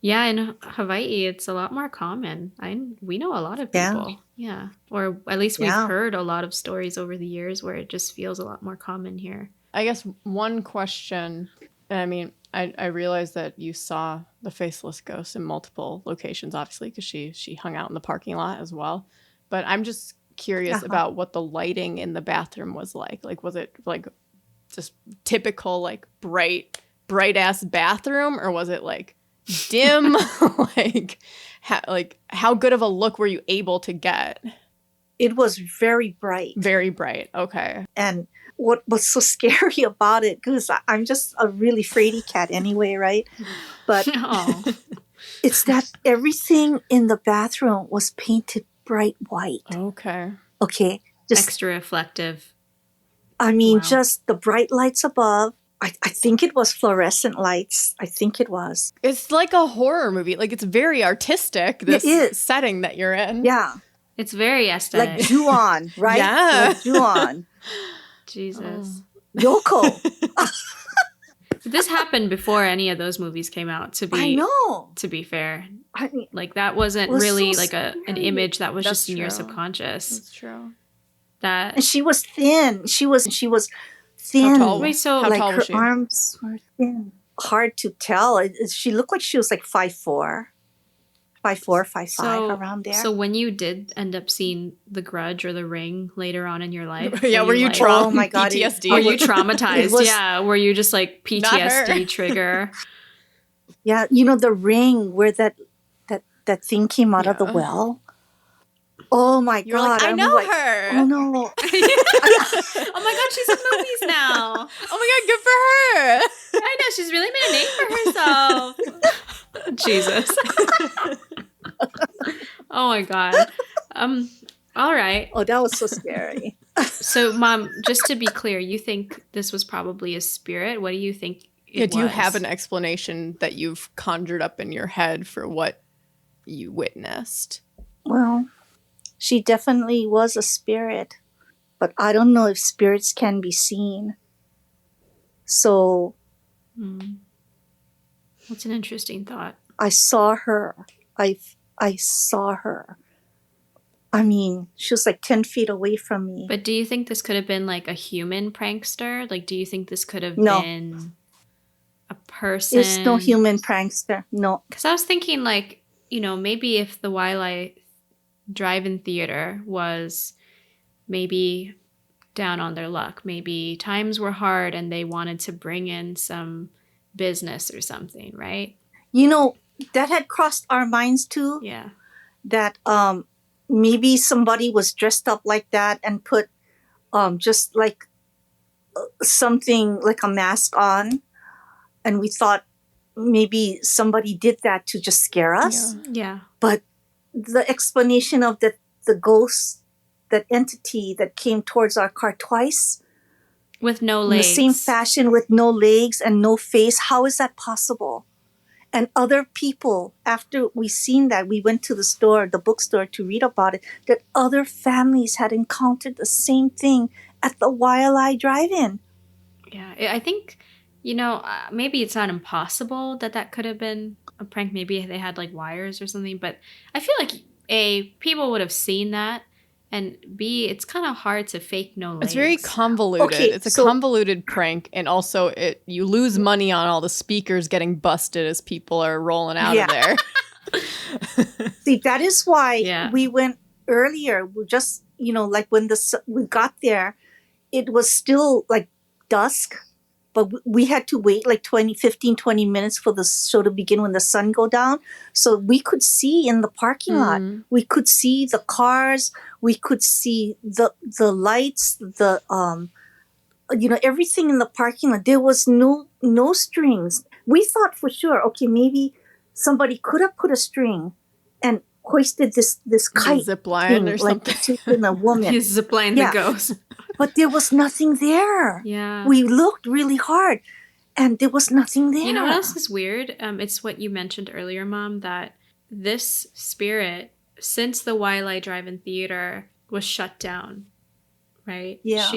Yeah, in Hawaii, it's a lot more common. We know a lot of people. Yeah. Or at least we've heard a lot of stories over the years where it just feels a lot more common here. I guess one question, I mean, I realized that you saw the faceless ghost in multiple locations, obviously, because she hung out in the parking lot as well. But I'm just curious about what the lighting in the bathroom was like. Like, was it like just typical, like bright ass bathroom, or was it like dim? How good of a look were you able to get? It was very bright. Very bright. Okay. And what was so scary about it, because I'm just a really fraidy cat anyway, right? But it's that everything in the bathroom was painted bright white. Okay. Okay. Just extra reflective. I mean, just the bright lights above. I think it was fluorescent lights. I think it was. It's like a horror movie. Like, it's very artistic, this setting that you're in. Yeah. It's very aesthetic. Like Ju-on, right? Yeah. Like Ju-on. Jesus. Yoko. This happened before any of those movies came out, to be I know. To be fair. I mean, like, that wasn't really so like an image that was just in your subconscious. That's true. And she was thin. She was thin. How tall? Wait, so how like tall her was she? arms were thin. Hard to tell. She looked like she was like 5'4", 5'5", around there. So when you did end up seeing The Grudge or The Ring later on in your life, were you like, oh my God, PTSD? Were you traumatized? Were you just like PTSD trigger? Yeah, The Ring, where that thing came out of the well. Oh my You're God! Like, I know her. Oh no! Oh my God, she's in movies now. Oh my God, good for her. I know, she's really made a name for herself. Jesus. Oh my God. All right. Oh, that was so scary. So, Mom, just to be clear, you think this was probably a spirit? What do you think it was? Do you have an explanation that you've conjured up in your head for what you witnessed? Well, she definitely was a spirit, but I don't know if spirits can be seen. So... That's an interesting thought. I saw her. I saw her. I mean, she was like 10 feet away from me. But do you think this could have been like a human prankster? Like, do you think this could have No. been a person? There's no human prankster. No. Because I was thinking, like, you know, maybe if the Waiʻalae Drive-in Theater was maybe down on their luck, maybe times were hard and they wanted to bring in some business or something, right? You know, that had crossed our minds too. Yeah. That maybe somebody was dressed up like that and put just like something like a mask on. And we thought maybe somebody did that to just scare us. Yeah. But the explanation of the ghost, that entity that came towards our car twice. With no in legs. the same fashion with no legs and no face. How is that possible? And other people, after we seen that, we went to the bookstore to read about it, that other families had encountered the same thing at the Waiʻalae Drive-in. Yeah, I think, you know, maybe it's not impossible that could have been a prank. Maybe they had like wires or something. But I feel like, A, people would have seen that. And B, it's kind of hard to fake no legs. It's very convoluted. Okay, it's a convoluted prank. And also you lose money on all the speakers getting busted as people are rolling out of there. See, that is why we went earlier. We just, you know, like when we got there, it was still like dusk. But we had to wait like 15, 20 minutes for the show to begin when the sun go down. So we could see in the parking lot. We could see the cars. We could see the lights, you know, everything in the parking lot. There was no strings. We thought for sure, okay, maybe somebody could have put a string and hoisted this kite zip line or something. Like taking a woman. He's zipline the ghost. But there was nothing there. Yeah. We looked really hard and there was nothing there. You know what else is weird? It's what you mentioned earlier, Mom, that this spirit, since the Waiʻalae Drive-in Theater was shut down, right? Yeah.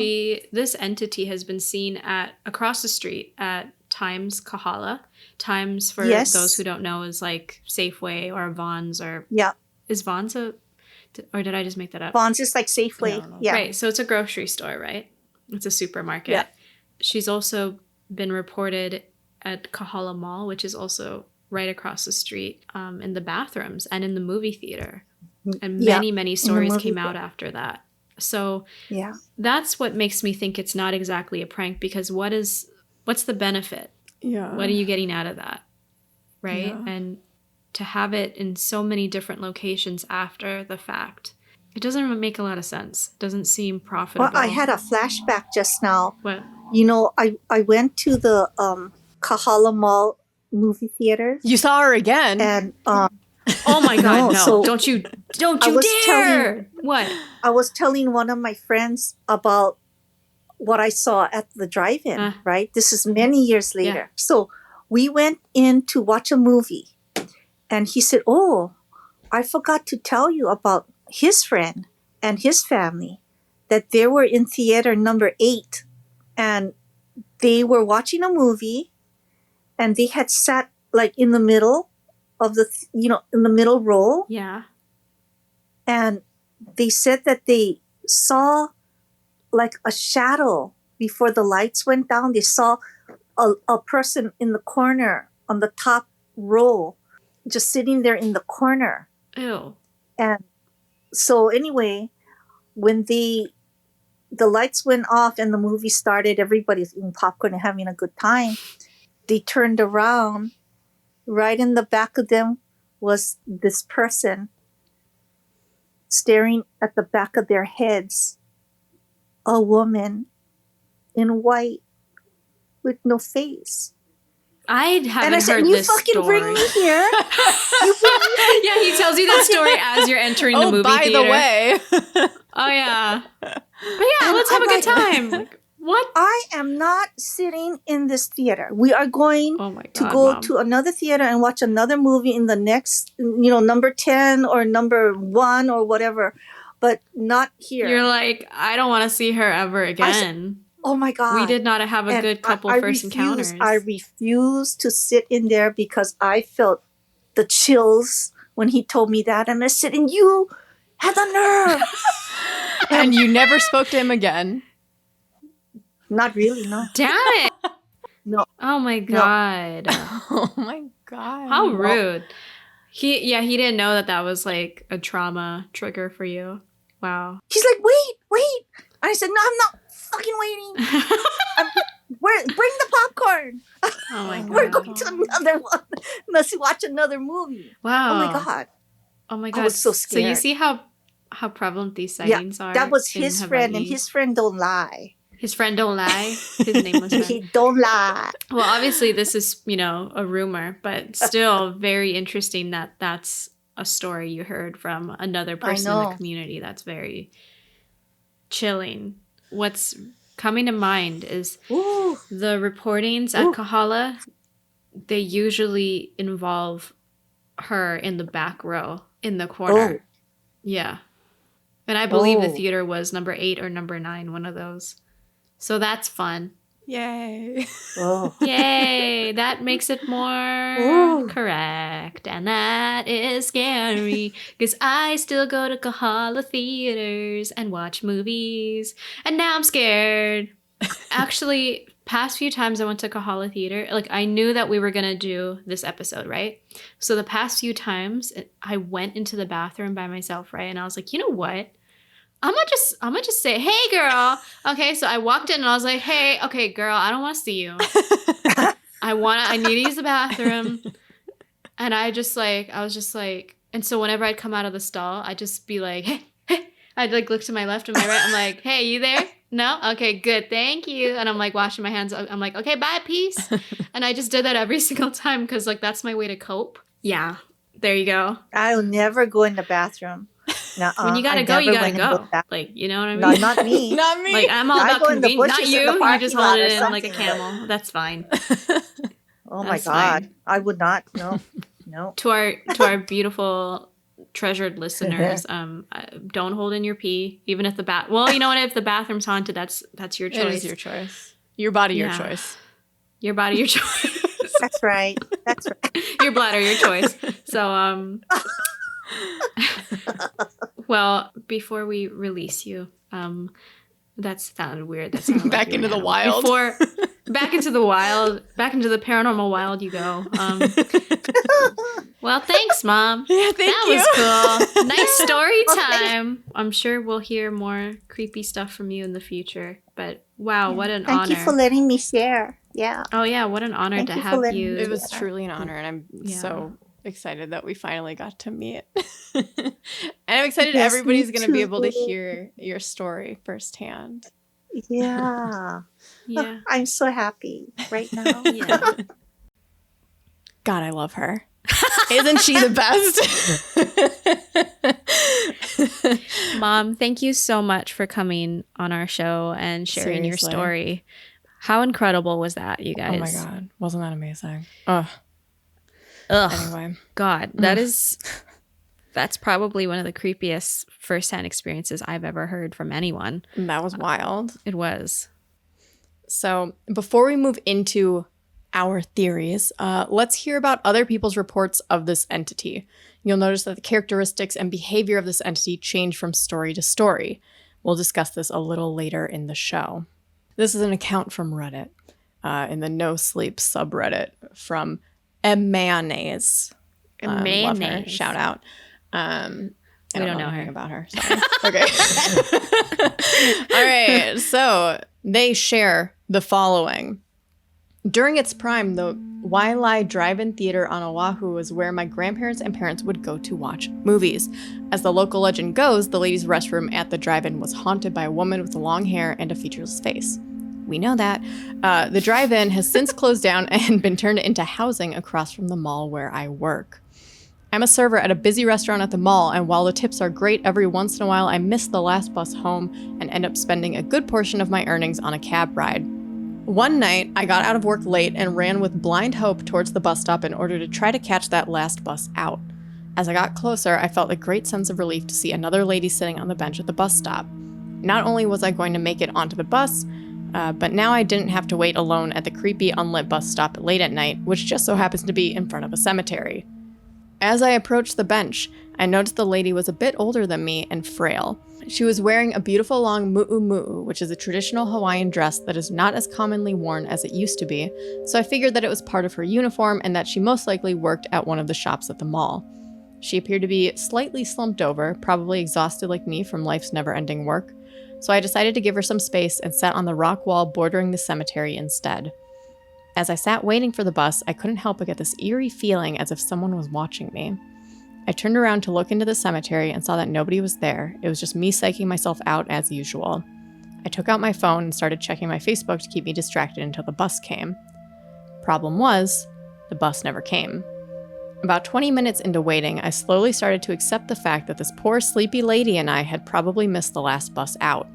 This entity has been seen across the street at Times Kahala. Times, for those who don't know, is like Safeway or Vons or... Yeah. Is Vons or did I just make that up? Vons is like Safeway. No. Yeah. Right. So it's a grocery store, right? It's a supermarket. Yeah. She's also been reported at Kahala Mall, which is also right across the street, in the bathrooms and in the movie theater. And many stories came out after that. So that's what makes me think it's not exactly a prank, because what's the benefit? Yeah. What are you getting out of that? Right? Yeah. And to have it in so many different locations after the fact, it doesn't make a lot of sense. It doesn't seem profitable. Well, I had a flashback just now. What? You know, I went to the Kahala Mall movie theater. You saw her again. And oh my God, no. So don't you dare. What? I was telling one of my friends about what I saw at the drive-in, right? This is many years later. Yeah. So we went in to watch a movie. And he said, oh, I forgot to tell you about his friend and his family, that they were in theater number 8 and they were watching a movie and they had sat like in the middle of in the middle row. Yeah. And they said that they saw like a shadow before the lights went down. They saw a person in the corner on the top row, just sitting there in the corner. Ew. And so anyway, when the lights went off and the movie started, everybody's eating popcorn and having a good time. They turned around. Right in the back of them was this person staring at the back of their heads. A woman in white with no face. I haven't and I said, heard you this fucking story. bring me here. Yeah, he tells you that story as you're entering the movie by theater. the way. Oh, yeah. But yeah, let's have a good time. Like, what? I am not sitting in this theater. We are going to go Mom. to another theater and watch another movie in the next, number 10 or number 1 or whatever, but not here. You're like, I don't want to see her ever again. Oh my God. We did not have a good couple first encounters. I refused to sit in there because I felt the chills when he told me that. And I said, and you had the nerve. And you never spoke to him again. Not really, no. Damn it. No. Oh my God. Oh my God. How rude. He didn't know that was like a trauma trigger for you. Wow. He's like, wait. And I said, no, I'm not fucking waiting. Bring the popcorn. Oh my God. We're going to another one. Let's watch another movie. Wow. Oh my God. Oh my God. I was so scared. So you see how prevalent these sightings are? That was in his friend, and Hawaii? his friend don't lie. His friend don't lie. His name was He don't lie. Well, obviously this is, a rumor, but still very interesting that that's a story you heard from another person in the community. That's very chilling. What's coming to mind is the reportings at Kahala. They usually involve her in the back row in the corner. Yeah. And I believe the theater was number 8 or number 9, one of those. So that's fun. Yay. Yay. That makes it more correct. And that is scary because I still go to Kahala theaters and watch movies. And now I'm scared. Actually, past few times I went to Kahala Theater, like I knew that we were going to do this episode, right? So the past few times I went into the bathroom by myself, right? And I was like, you know what? I'm gonna just say, hey girl. Okay, so I walked in and I was like, hey, okay, girl, I don't want to see you. I need to use the bathroom. And I was just like, and so whenever I'd come out of the stall, I'd just be like, hey. I'd like look to my left and my right. I'm like, hey, you there? No? Okay, good. Thank you. And I'm like washing my hands. I'm like, okay, bye, peace. And I just did that every single time because like that's my way to cope. Yeah, there you go. I'll never go in the bathroom. When you gotta go, you gotta go. Like, you know what I mean? No, not me. Not me. Like, I'm all about convenience. Not you. You just hold it in something. like a camel. That's fine. Oh my That's God. fine. I would not. No. To our beautiful treasured listeners, don't hold in your pee, even if well, you know what? If the bathroom's haunted, that's your choice. It is your choice. Your body, your choice. Your body, your choice. That's right. Your bladder, your choice. So, well, before we release you, that sounded weird. That sounded back like into the wild. Back into the wild, back into the paranormal wild you go. Well, thanks, Mom. Yeah, thank you. That was cool. Nice story time. I'm sure we'll hear more creepy stuff from you in the future. But wow, what an honor. Thank you for letting me share. Yeah. Oh, yeah, what an honor to have you. It was truly an honor, and I'm so excited that we finally got to meet. And I'm excited everybody's going to be able to hear your story firsthand. Yeah. Yeah. I'm so happy right now. Yeah. God, I love her. Isn't she the best? Mom, thank you so much for coming on our show and sharing your story. How incredible was that, you guys? Oh my God. Wasn't that amazing? Ugh. Anyway. God, that's probably one of the creepiest firsthand experiences I've ever heard from anyone. That was wild. It was. So before we move into our theories, let's hear about other people's reports of this entity. You'll notice that the characteristics and behavior of this entity change from story to story. We'll discuss this a little later in the show. This is an account from Reddit, in the No Sleep subreddit from Mayonnaise. Love her. Shout out. I don't know anything about her. Sorry. Okay. All right. So they share the following. During its prime, the Waiʻalae Drive-in Theater on Oahu was where my grandparents and parents would go to watch movies. As the local legend goes, the ladies' restroom at the drive-in was haunted by a woman with long hair and a featureless face. We know that. The drive-in has since closed down and been turned into housing across from the mall where I work. I'm a server at a busy restaurant at the mall, and while the tips are great, every once in a while I miss the last bus home and end up spending a good portion of my earnings on a cab ride. One night, I got out of work late and ran with blind hope towards the bus stop in order to try to catch that last bus out. As I got closer, I felt a great sense of relief to see another lady sitting on the bench at the bus stop. Not only was I going to make it onto the bus, but now I didn't have to wait alone at the creepy unlit bus stop late at night, which just so happens to be in front of a cemetery. As I approached the bench, I noticed the lady was a bit older than me and frail. She was wearing a beautiful long mu'u, which is a traditional Hawaiian dress that is not as commonly worn as it used to be, so I figured that it was part of her uniform and that she most likely worked at one of the shops at the mall. She appeared to be slightly slumped over, probably exhausted like me from life's never-ending work, so I decided to give her some space and sat on the rock wall bordering the cemetery instead. As I sat waiting for the bus, I couldn't help but get this eerie feeling as if someone was watching me. I turned around to look into the cemetery and saw that nobody was there. It was just me psyching myself out as usual. I took out my phone and started checking my Facebook to keep me distracted until the bus came. Problem was, the bus never came. About 20 minutes into waiting, I slowly started to accept the fact that this poor sleepy lady and I had probably missed the last bus out.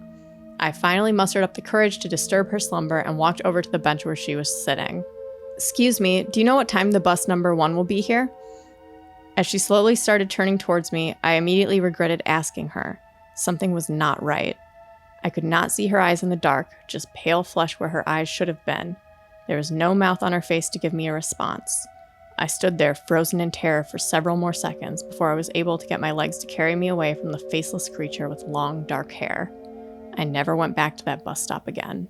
I finally mustered up the courage to disturb her slumber and walked over to the bench where she was sitting. "Excuse me, do you know what time the bus number 1 will be here?" As she slowly started turning towards me, I immediately regretted asking her. Something was not right. I could not see her eyes in the dark, just pale flesh where her eyes should have been. There was no mouth on her face to give me a response. I stood there frozen in terror for several more seconds before I was able to get my legs to carry me away from the faceless creature with long, dark hair. I never went back to that bus stop again.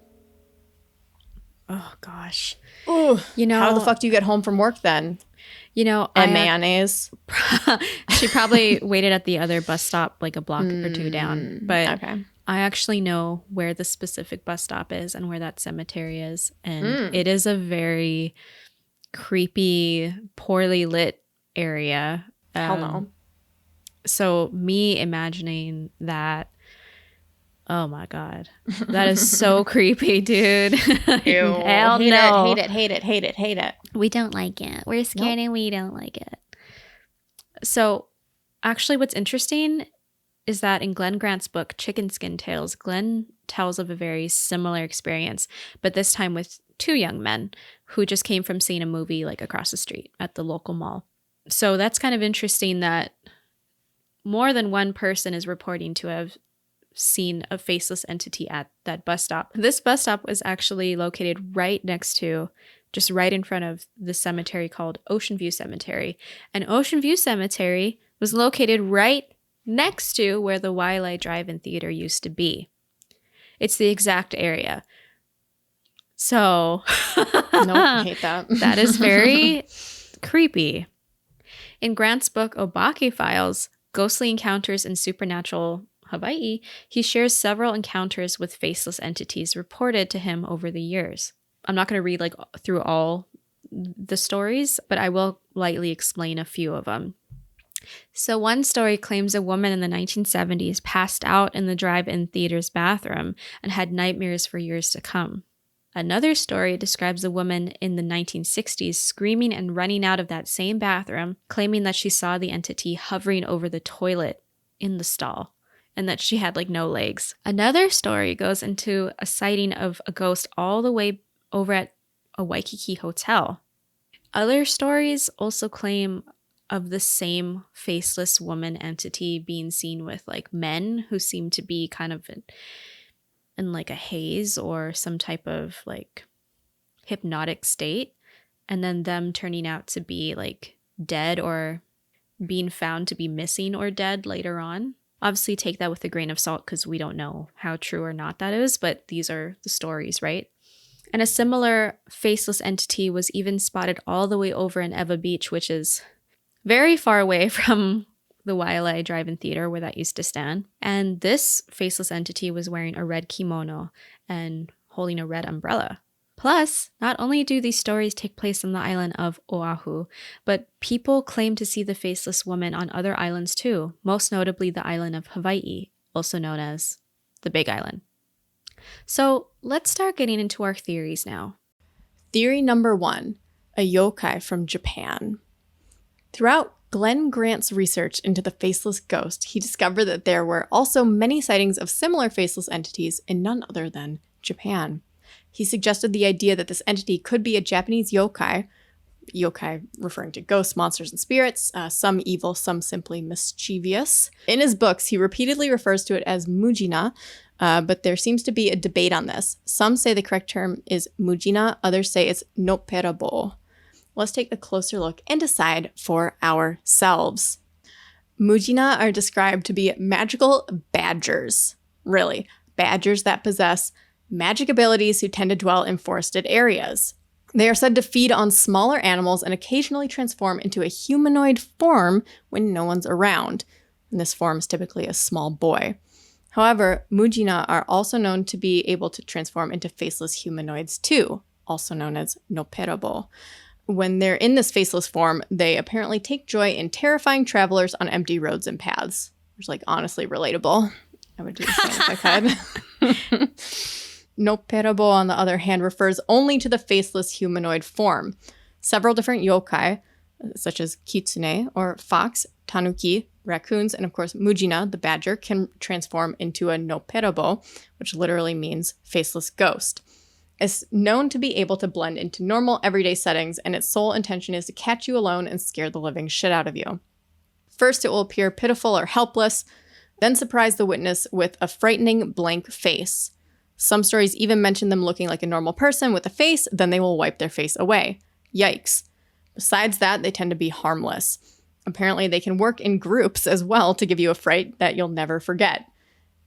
Oh, gosh. Ooh, You know, how the fuck do you get home from work then? And mayonnaise. She probably waited at the other bus stop like a block or two down. But Okay. I actually know where the specific bus stop is and where that cemetery is. And it is a very creepy, poorly lit area. Hell no. So me imagining that, oh my God, that is so creepy, dude. Ew. Hell no. Hate it. We don't like it. We're scared and we don't like it. So actually what's interesting is that in Glen Grant's book, Chicken Skin Tales, Glen tells of a very similar experience, but this time with 2 young men who just came from seeing a movie like across the street at the local mall. So that's kind of interesting that more than one person is reporting to have seen a faceless entity at that bus stop. This bus stop was actually located right next to, just right in front of the cemetery called Ocean View Cemetery. And Ocean View Cemetery was located right next to where the Waiʻalae Drive-in Theater used to be. It's the exact area. So, I hate that. That is very creepy. In Grant's book, Obake Files, Ghostly Encounters in Supernatural Hawaii, he shares several encounters with faceless entities reported to him over the years. I'm not going to read like through all the stories, but I will lightly explain a few of them. So one story claims a woman in the 1970s passed out in the drive-in theater's bathroom and had nightmares for years to come. Another story describes a woman in the 1960s screaming and running out of that same bathroom, claiming that she saw the entity hovering over the toilet in the stall and that she had like no legs. Another story goes into a sighting of a ghost all the way over at a Waikiki hotel. Other stories also claim of the same faceless woman entity being seen with like men who seem to be kind of in like a haze or some type of like hypnotic state, and then them turning out to be like dead or being found to be missing or dead later on. Obviously take that with a grain of salt because we don't know how true or not that is, but these are the stories, right? And a similar faceless entity was even spotted all the way over in Ewa Beach, which is very far away from the Waiʻalae Drive-in Theater where that used to stand. And this faceless entity was wearing a red kimono and holding a red umbrella. Plus, not only do these stories take place on the island of Oahu, but people claim to see the faceless woman on other islands too, most notably the island of Hawaii, also known as the Big Island. So let's start getting into our theories now. Theory number 1, a yokai from Japan. Throughout Glen Grant's research into the faceless ghost, he discovered that there were also many sightings of similar faceless entities in none other than Japan. He suggested the idea that this entity could be a Japanese yokai referring to ghosts, monsters, and spirits, some evil, some simply mischievous. In his books, he repeatedly refers to it as mujina, but there seems to be a debate on this. Some say the correct term is mujina, others say it's noppera-bo. let's take a closer look and decide for ourselves. Mujina are described to be magical badgers. Really, badgers that possess magic abilities who tend to dwell in forested areas. They are said to feed on smaller animals and occasionally transform into a humanoid form when no one's around. And this form is typically a small boy. However, Mujina are also known to be able to transform into faceless humanoids too, also known as noppera-bo. When they're in this faceless form, they apparently take joy in terrifying travelers on empty roads and paths. Which is like honestly relatable. I would do the same if I could. Noppera-bo, on the other hand, refers only to the faceless humanoid form. Several different yokai, such as kitsune or fox, tanuki, raccoons, and of course Mujina, the badger, can transform into a noppera-bo, which literally means faceless ghost. It's known to be able to blend into normal everyday settings, and its sole intention is to catch you alone and scare the living shit out of you. First, it will appear pitiful or helpless, then surprise the witness with a frightening blank face. Some stories even mention them looking like a normal person with a face, then they will wipe their face away. Yikes. Besides that, they tend to be harmless. Apparently, they can work in groups as well to give you a fright that you'll never forget.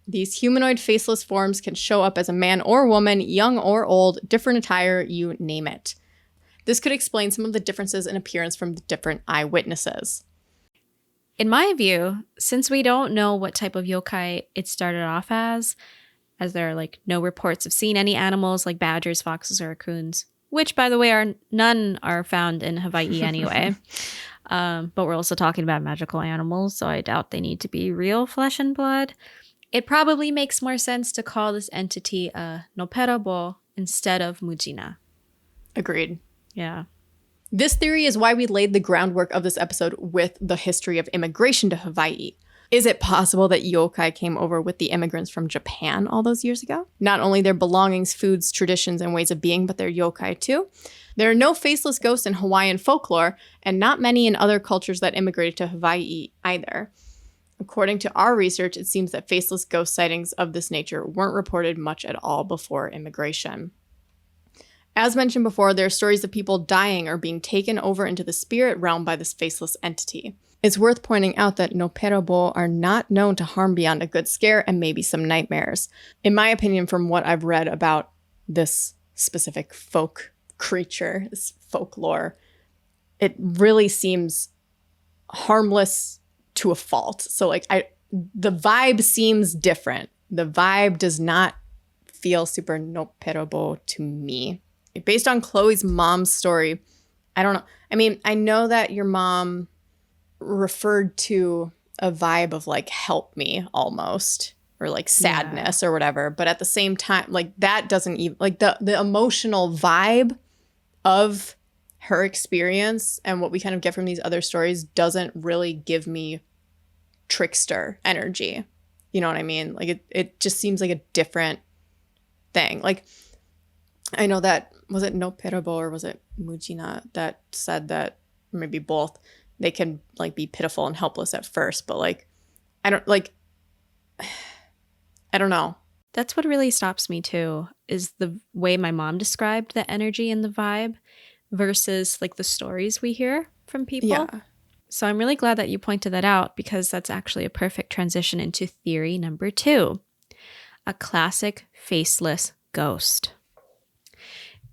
These humanoid faceless forms can show up as a man or woman, young or old, different attire, you name it. This could explain some of the differences in appearance from the different eyewitnesses. In my view, since we don't know what type of yokai it started off as there are like no reports of seeing any animals like badgers, foxes, or raccoons, which by the way none are found in Hawaii anyway. But we're also talking about magical animals, so I doubt they need to be real flesh and blood. It probably makes more sense to call this entity a noppera-bo instead of Mujina. Agreed. Yeah. This theory is why we laid the groundwork of this episode with the history of immigration to Hawaii. Is it possible that yokai came over with the immigrants from Japan all those years ago? Not only their belongings, foods, traditions, and ways of being, but their yokai too? There are no faceless ghosts in Hawaiian folklore, and not many in other cultures that immigrated to Hawaii either. According to our research, it seems that faceless ghost sightings of this nature weren't reported much at all before immigration. As mentioned before, there are stories of people dying or being taken over into the spirit realm by this faceless entity. It's worth pointing out that noppera-bo are not known to harm beyond a good scare and maybe some nightmares. In my opinion, from what I've read about this specific folk creature, this folklore, it really seems harmless to a fault. So the vibe seems different. The vibe does not feel super noppera-bo to me. Based on Chloe's mom's story, I don't know. I mean, I know that your mom referred to a vibe of like help me almost, or like sadness or whatever, but at the same time, like that doesn't even, like the emotional vibe of her experience and what we kind of get from these other stories doesn't really give me trickster energy. You know what I mean? Like it just seems like a different thing. Like I know that, was it noppera-bo or was it Mujina that said that, or maybe both, they can like be pitiful and helpless at first, but like I don't know. That's what really stops me too, is the way my mom described the energy and the vibe versus like the stories we hear from people. Yeah. So I'm really glad that you pointed that out, because that's actually a perfect transition into theory number 2, a classic faceless ghost.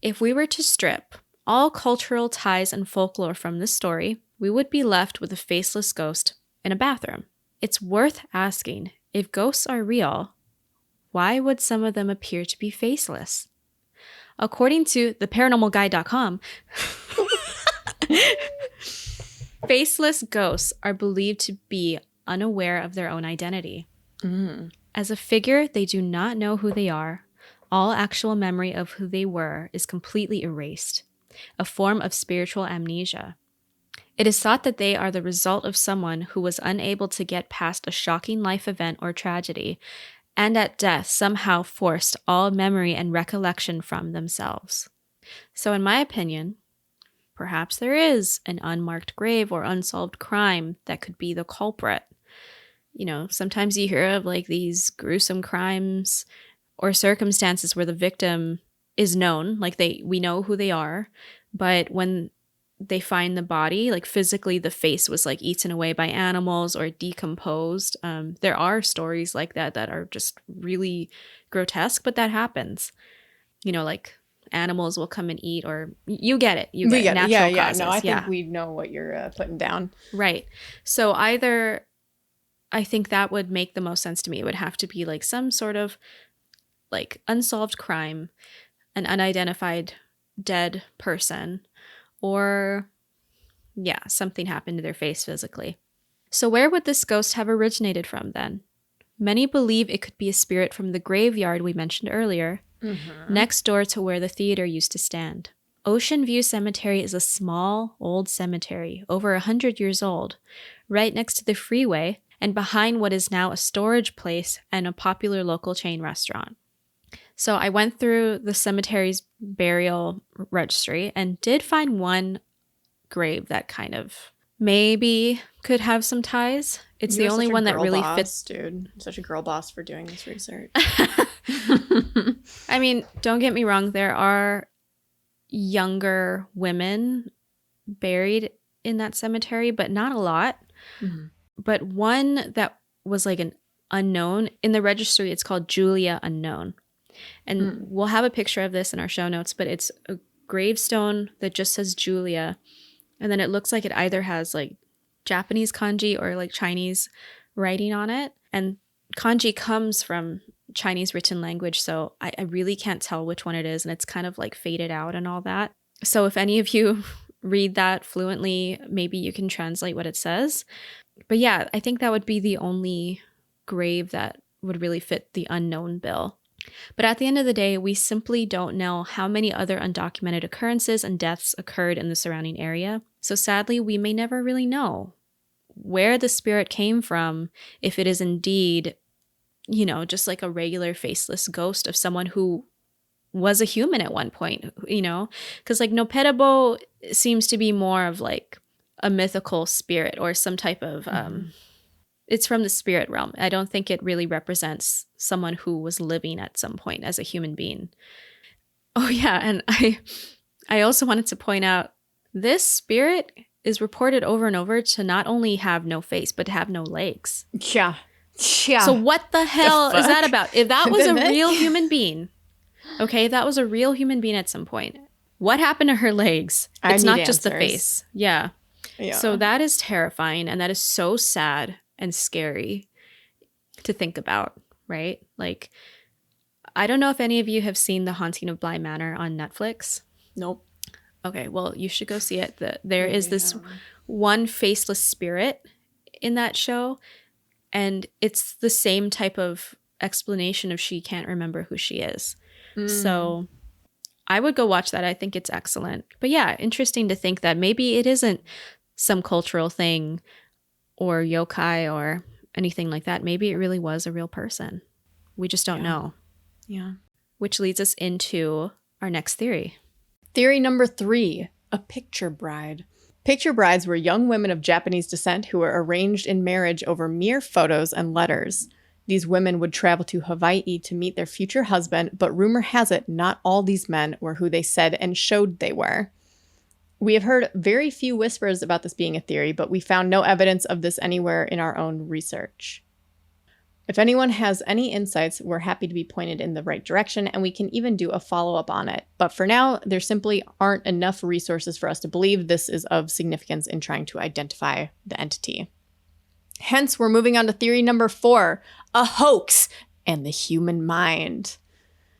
If we were to strip all cultural ties and folklore from this story, we would be left with a faceless ghost in a bathroom. It's worth asking, if ghosts are real, why would some of them appear to be faceless? According to theparanormalguide.com, faceless ghosts are believed to be unaware of their own identity. As a figure, they do not know who they are. All actual memory of who they were is completely erased, a form of spiritual amnesia. It is thought that they are the result of someone who was unable to get past a shocking life event or tragedy, and at death somehow forced all memory and recollection from themselves. So in my opinion, perhaps there is an unmarked grave or unsolved crime that could be the culprit. You know, sometimes you hear of like these gruesome crimes or circumstances where the victim is known, like we know who they are, but when they find the body, like physically the face was like eaten away by animals or decomposed. There are stories like that are just really grotesque, but that happens. You know, like animals will come and eat, or you get it. You get natural causes. No, I think we know what you're putting down. Right. So either, I think that would make the most sense to me. It would have to be like some sort of like unsolved crime, an unidentified dead person, or something happened to their face physically. So where would this ghost have originated from then? Many believe it could be a spirit from the graveyard we mentioned earlier, next door to where the theater used to stand. Ocean View Cemetery is a small, old cemetery, over 100 years old, right next to the freeway and behind what is now a storage place and a popular local chain restaurant. So I went through the cemetery's burial registry and did find one grave that kind of maybe could have some ties. It's the only one that really fits. Dude, I'm such a girl boss for doing this research. I mean, don't get me wrong. There are younger women buried in that cemetery, but not a lot. Mm-hmm. But one that was like an unknown in the registry, it's called Julia Unknown. And we'll have a picture of this in our show notes, but it's a gravestone that just says Julia. And then it looks like it either has like Japanese kanji or like Chinese writing on it. And kanji comes from Chinese written language, so I really can't tell which one it is. And it's kind of like faded out and all that. So if any of you read that fluently, maybe you can translate what it says. But yeah, I think that would be the only grave that would really fit the unknown bill. But at the end of the day, we simply don't know how many other undocumented occurrences and deaths occurred in the surrounding area. So sadly, we may never really know where the spirit came from, if it is indeed, you know, just like a regular faceless ghost of someone who was a human at one point, you know, because like noppera-bo seems to be more of like a mythical spirit or some type of it's from the spirit realm. I don't think it really represents someone who was living at some point as a human being. Oh yeah, and I also wanted to point out this spirit is reported over and over to not only have no face but to have no legs. Yeah. So what the hell is that about? If that was a real human being, okay, that was a real human being at some point, what happened to her legs? It's not just the face. Yeah. So that is terrifying, and that is so sad and scary to think about, right? Like, I don't know if any of you have seen The Haunting of Bly Manor on Netflix. Nope. Okay, well, you should go see it. There is this one faceless spirit in that show, and it's the same type of explanation of she can't remember who she is. So I would go watch that. I think it's excellent. But yeah, interesting to think that maybe it isn't some cultural thing or yokai or anything like that. Maybe it really was a real person. We just don't know. Yeah. Which leads us into our next theory. Theory number 3, a picture bride. Picture brides were young women of Japanese descent who were arranged in marriage over mere photos and letters. These women would travel to Hawaii to meet their future husband, but rumor has it not all these men were who they said and showed they were. We have heard very few whispers about this being a theory, but we found no evidence of this anywhere in our own research. If anyone has any insights, we're happy to be pointed in the right direction, and we can even do a follow-up on it. But for now, there simply aren't enough resources for us to believe this is of significance in trying to identify the entity. Hence, we're moving on to theory number 4, a hoax and the human mind.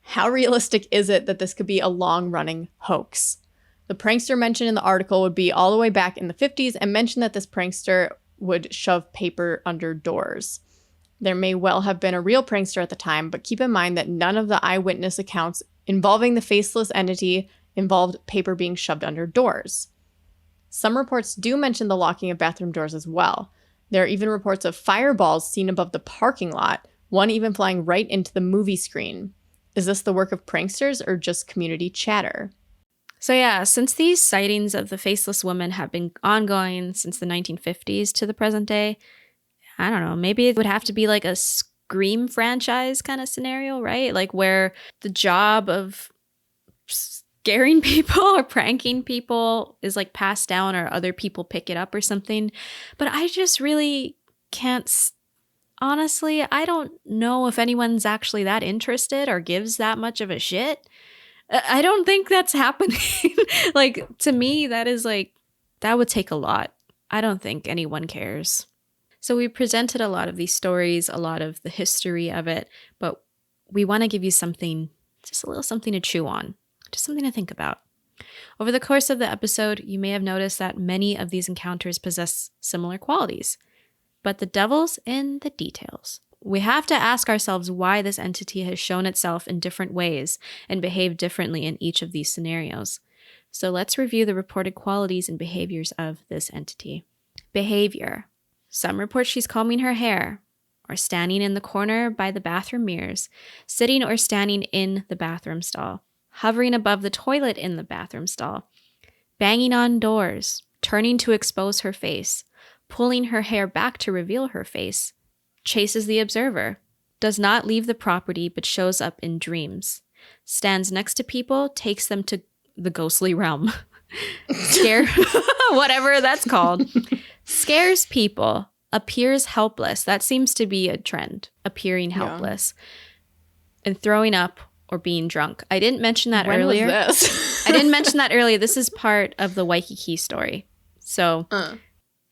How realistic is it that this could be a long-running hoax? The prankster mentioned in the article would be all the way back in the 50s and mentioned that this prankster would shove paper under doors. There may well have been a real prankster at the time, but keep in mind that none of the eyewitness accounts involving the faceless entity involved paper being shoved under doors. Some reports do mention the locking of bathroom doors as well. There are even reports of fireballs seen above the parking lot, one even flying right into the movie screen. Is this the work of pranksters or just community chatter? So yeah, since these sightings of the faceless woman have been ongoing since the 1950s to the present day, I don't know, maybe it would have to be like a Scream franchise kind of scenario, right? Like where the job of scaring people or pranking people is like passed down or other people pick it up or something. But I just really can't. Honestly, I don't know if anyone's actually that interested or gives that much of a shit. I don't think that's happening. Like, to me, that is like, that would take a lot. I don't think anyone cares. So we presented a lot of these stories, a lot of the history of it, but we want to give you something, just a little something to chew on, just something to think about. Over the course of the episode, you may have noticed that many of these encounters possess similar qualities, but the devil's in the details. We have to ask ourselves why this entity has shown itself in different ways and behaved differently in each of these scenarios. So let's review the reported qualities and behaviors of this entity. Behavior. Some report she's combing her hair, or standing in the corner by the bathroom mirrors, sitting or standing in the bathroom stall, hovering above the toilet in the bathroom stall, banging on doors, turning to expose her face, pulling her hair back to reveal her face, chases the observer, does not leave the property but shows up in dreams, stands next to people, takes them to the ghostly realm, whatever that's called, scares people, appears helpless. That seems to be a trend, appearing helpless, and throwing up or being drunk. I didn't mention that earlier. When was this? I didn't mention that earlier. This is part of the Waikiki story. So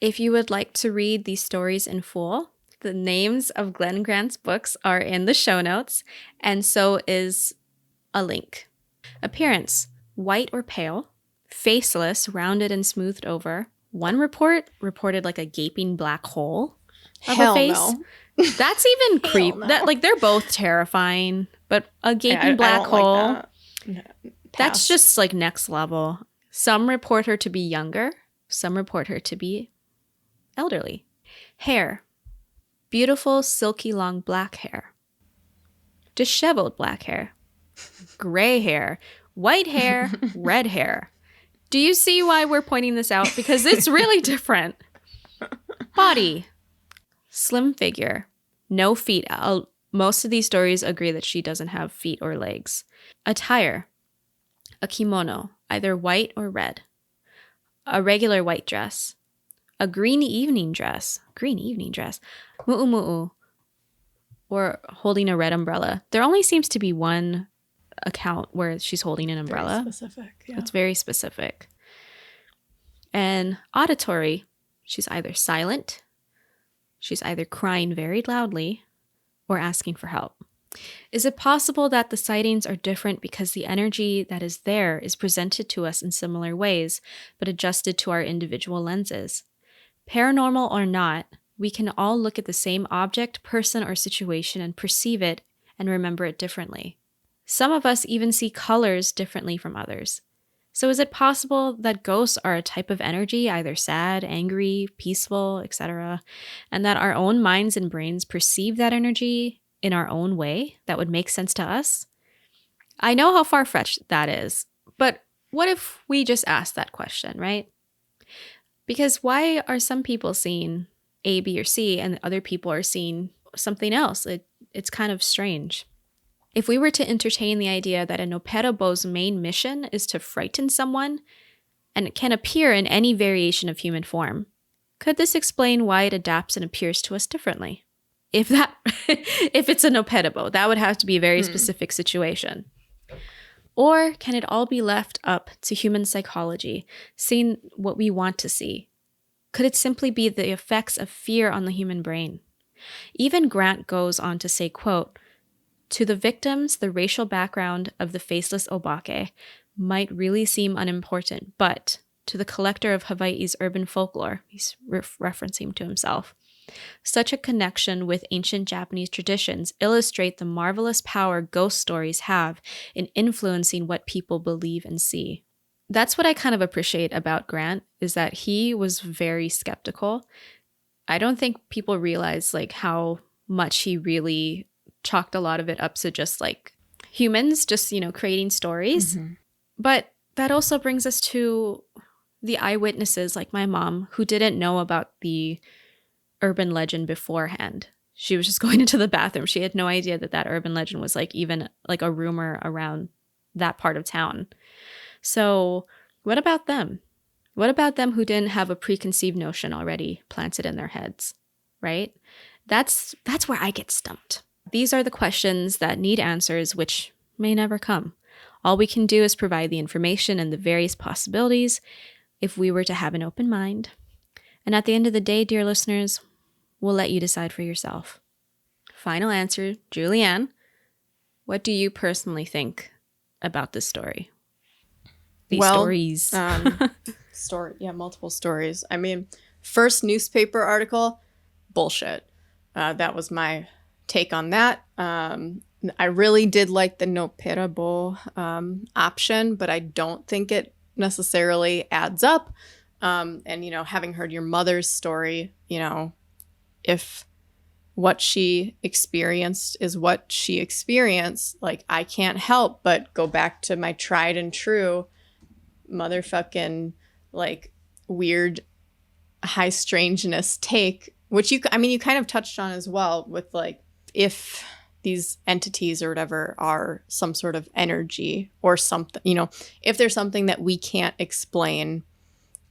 if you would like to read these stories in full, the names of Glen Grant's books are in the show notes, and so is a link. Appearance: white or pale, faceless, rounded and smoothed over. One report reported like a gaping black hole of Hell a face. no. That's even creep. no. That, like, they're both terrifying, but a gaping black hole, like that. No, that's pass. just like next level. Some report her to be younger. Some report her to be elderly. Hair: beautiful, silky, long black hair. Disheveled black hair. Gray hair. White hair. Red hair. Do you see why we're pointing this out? Because it's really different. Body: slim figure. No feet. Most of these stories agree that she doesn't have feet or legs. Attire: a kimono, either white or red. A regular white dress. A green evening dress. Mu'u, or holding a red umbrella. There only seems to be one account where she's holding an umbrella. Very specific. Yeah. It's very specific. And auditory: she's either silent, she's either crying very loudly, or asking for help. Is it possible that the sightings are different because the energy that is there is presented to us in similar ways, but adjusted to our individual lenses? Paranormal or not, we can all look at the same object, person, or situation and perceive it and remember it differently. Some of us even see colors differently from others. So is it possible that ghosts are a type of energy, either sad, angry, peaceful, etc., and that our own minds and brains perceive that energy in our own way that would make sense to us? I know how far-fetched that is, but what if we just asked that question, right? Because why are some people seeing A, B, or C, and other people are seeing something else? It's kind of strange. If we were to entertain the idea that a noppera-bo's main mission is to frighten someone, and it can appear in any variation of human form, could this explain why it adapts and appears to us differently? If it's a noppera-bo, that would have to be a very specific situation. Or can it all be left up to human psychology, seeing what we want to see? Could it simply be the effects of fear on the human brain? Even Grant goes on to say, quote, "To the victims, the racial background of the faceless Obake might really seem unimportant, but to the collector of Hawaii's urban folklore," he's referencing to himself, "such a connection with ancient Japanese traditions illustrate the marvelous power ghost stories have in influencing what people believe and see." That's what I kind of appreciate about Grant, is that he was very skeptical. I don't think people realize like how much he really chalked a lot of it up to just like humans just, creating stories. Mm-hmm. But that also brings us to the eyewitnesses like my mom, who didn't know about the urban legend beforehand. She was just going into the bathroom. She had no idea that urban legend was like even like a rumor around that part of town. So what about them? What about them who didn't have a preconceived notion already planted in their heads, right? That's where I get stumped. These are the questions that need answers, which may never come. All we can do is provide the information and the various possibilities if we were to have an open mind. And at the end of the day, dear listeners, we'll let you decide for yourself. Final answer, Julianne, what do you personally think about this story? These stories. Multiple stories. I mean, first newspaper article, bullshit. That was my take on that. I really did like the noppera-bo option, but I don't think it necessarily adds up. And, having heard your mother's story, if what she experienced is what she experienced, like, I can't help but go back to my tried and true motherfucking, like, weird high strangeness take, which you kind of touched on as well with, like, if these entities or whatever are some sort of energy or something, if there's something that we can't explain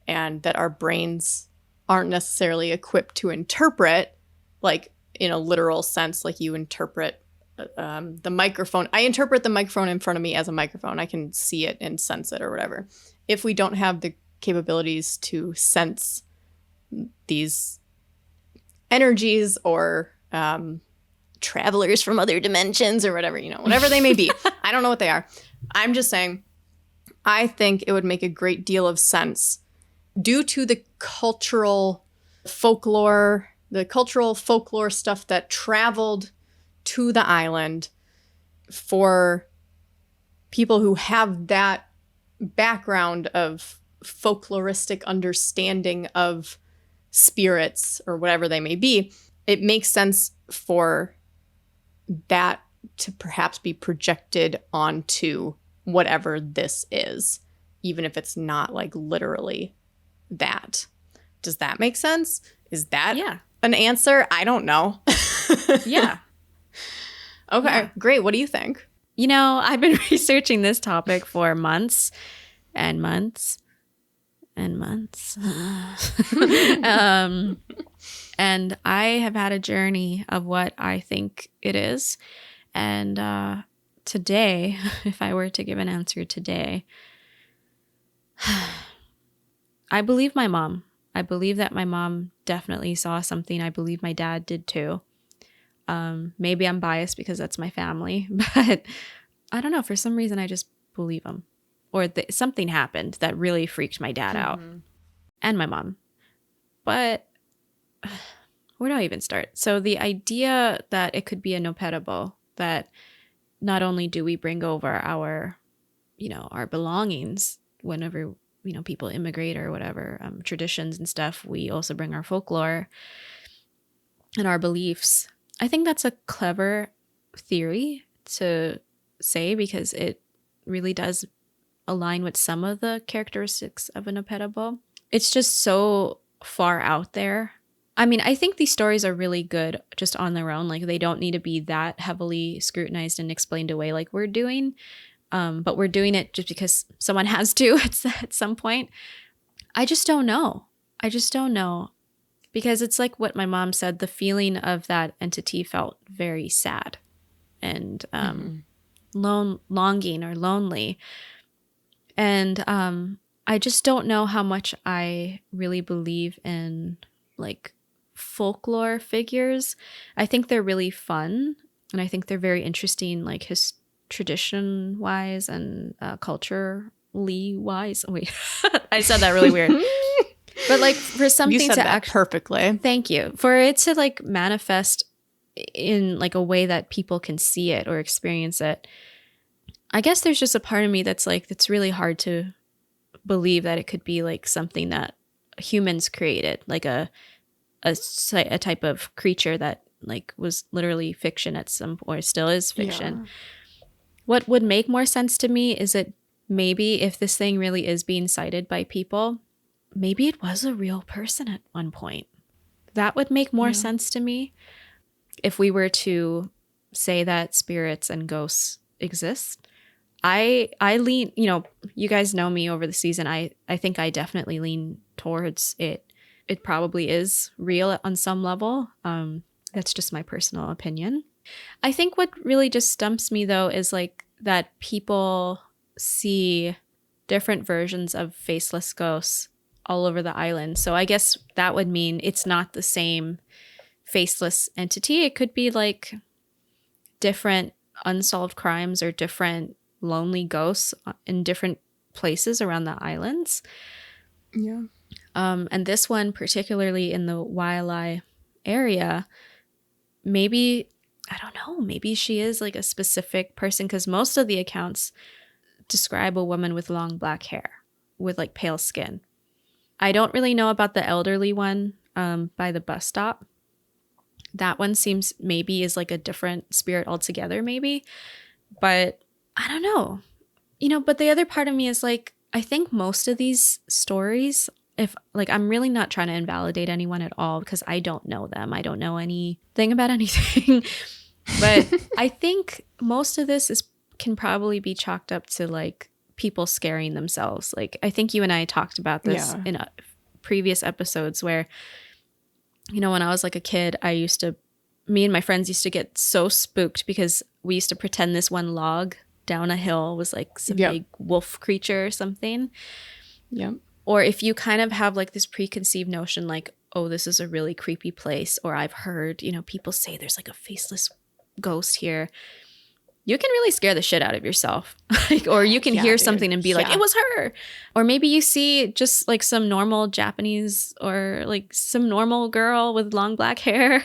and that our brains aren't necessarily equipped to interpret, like in a literal sense, like you interpret the microphone. I interpret the microphone in front of me as a microphone. I can see it and sense it or whatever. If we don't have the capabilities to sense these energies or travelers from other dimensions or whatever, whatever they may be. I don't know what they are. I'm just saying, I think it would make a great deal of sense due to the cultural folklore stuff that traveled to the island, for people who have that background of folkloristic understanding of spirits or whatever they may be. It makes sense for that to perhaps be projected onto whatever this is, even if it's not like literally that. Does that make sense? Is that an answer? I don't know. Yeah. Okay, great. What do you think? I've been researching this topic for months and months and months. And I have had a journey of what I think it is. And today, if I were to give an answer today, I believe my mom. I believe that my mom definitely saw something. I believe my dad did too. Maybe I'm biased because that's my family, but I don't know. For some reason, I just believe them. Or something happened that really freaked my dad out and my mom. But where do I even start? So the idea that it could be a noppera-bo, that not only do we bring over our belongings whenever, people immigrate or whatever, traditions and stuff, we also bring our folklore and our beliefs. I think that's a clever theory to say because it really does align with some of the characteristics of a noppera-bo. It's just so far out there. I mean, I think these stories are really good just on their own. Like, they don't need to be that heavily scrutinized and explained away like we're doing. But we're doing it just because someone has to at some point. I just don't know. Because it's like what my mom said, the feeling of that entity felt very sad and longing or lonely. And I just don't know how much I really believe in like folklore figures. I think they're really fun, and I think they're very interesting, like tradition wise and culturally wise. Oh, wait, I said that really weird. But like for something you said to that perfectly. Thank you. For it to like manifest in like a way that people can see it or experience it. I guess there's just a part of me that's like, it's really hard to believe that it could be like something that humans created, like a type of creature that like was literally fiction at some point, or still is fiction. Yeah. What would make more sense to me is that maybe if this thing really is being cited by people, maybe it was a real person at one point. That would make more sense to me if we were to say that spirits and ghosts exist. I lean, you guys know me over the season. I think I definitely lean towards it. It probably is real on some level. That's just my personal opinion. I think what really just stumps me though is like that people see different versions of faceless ghosts all over the island. So I guess that would mean it's not the same faceless entity. It could be like different unsolved crimes or different lonely ghosts in different places around the islands. Yeah. And this one, particularly in the Waiʻalae area, maybe, I don't know, maybe she is like a specific person, because most of the accounts describe a woman with long black hair with like pale skin. I don't really know about the elderly one by the bus stop. That one seems maybe is like a different spirit altogether, maybe. But I don't know. But the other part of me is like, I think most of these stories, if like, I'm really not trying to invalidate anyone at all because I don't know them. I don't know anything about anything. But I think most of this can probably be chalked up to like people scaring themselves. Like, I think you and I talked about this in previous episodes where, when I was like a kid, me and my friends used to get so spooked because we used to pretend this one log down a hill was like some big wolf creature or something. Yep. Or if you kind of have like this preconceived notion like, oh, this is a really creepy place, or I've heard, people say there's like a faceless ghost here, you can really scare the shit out of yourself. Or you can hear something and be like, it was her. Or maybe you see just like some normal Japanese or like some normal girl with long black hair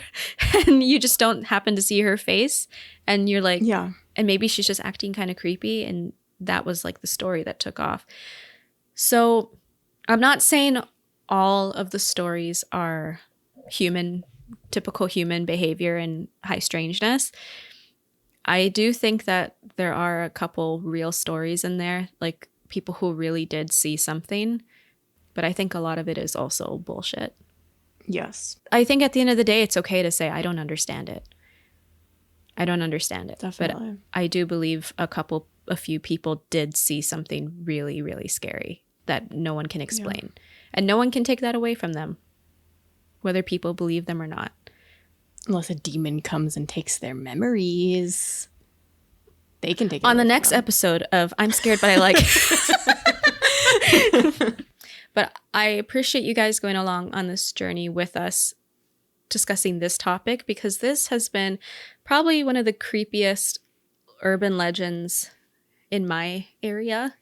and you just don't happen to see her face. And you're like, and maybe she's just acting kind of creepy. And that was like the story that took off. So I'm not saying all of the stories are typical human behavior and high strangeness. I do think that there are a couple real stories in there, like people who really did see something. But I think a lot of it is also bullshit. Yes. I think at the end of the day, it's okay to say, I don't understand it. I don't understand it. Definitely. But I do believe a few people did see something really, really scary that no one can explain. And no one can take that away from them, whether people believe them or not. Unless a demon comes and takes their memories. They can take it on the next episode of I'm Scared But I Like It. But I appreciate you guys going along on this journey with us discussing this topic, because this has been probably one of the creepiest urban legends in my area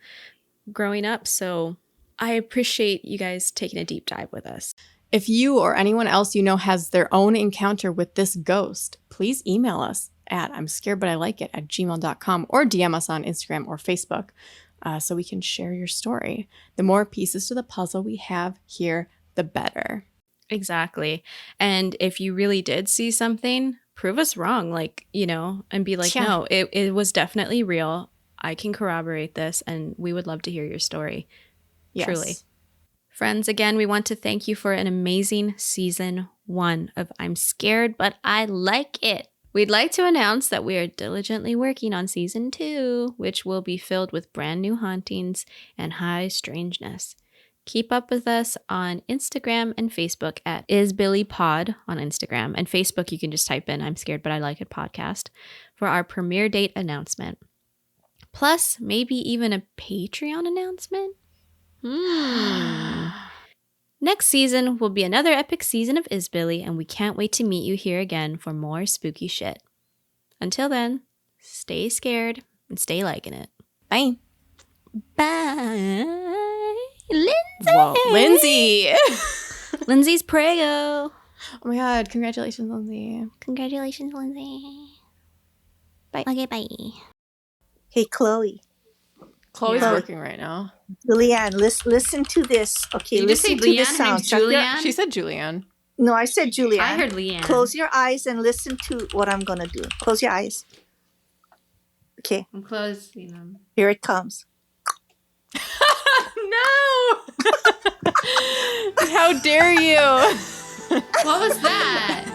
growing up. So I appreciate you guys taking a deep dive with us. If you or anyone else has their own encounter with this ghost, please email us at imscaredbutilikeit@gmail.com or DM us on Instagram or Facebook so we can share your story. The more pieces to the puzzle we have here, the better. Exactly. And if you really did see something, prove us wrong, and be like, no, it was definitely real. I can corroborate this, and we would love to hear your story. Yes. Truly. Friends, again, we want to thank you for an amazing season 1 of I'm Scared But I Like It. We'd like to announce that we are diligently working on season 2, which will be filled with brand new hauntings and high strangeness. Keep up with us on Instagram and Facebook at ISBILI Pod on Instagram. And Facebook, you can just type in I'm Scared But I Like It podcast for our premiere date announcement. Plus, maybe even a Patreon announcement. Next season will be another epic season of ISBILI, and we can't wait to meet you here again for more spooky shit. Until then, stay scared and stay liking it. Bye. Bye. Lindsay. Whoa, Lindsay. Lindsay's prego. Oh my God. Congratulations, Lindsay. Congratulations, Lindsay. Bye. Okay, bye. Hey, Chloe. Chloe's working right now. Julianne, listen to this. Okay, you listen to the sound. Julianne? She said Julianne. No, I said Julianne. I heard Leanne. Close your eyes and listen to what I'm going to do. Close your eyes. Okay. I'm closing them. Here it comes. No! How dare you? What was that?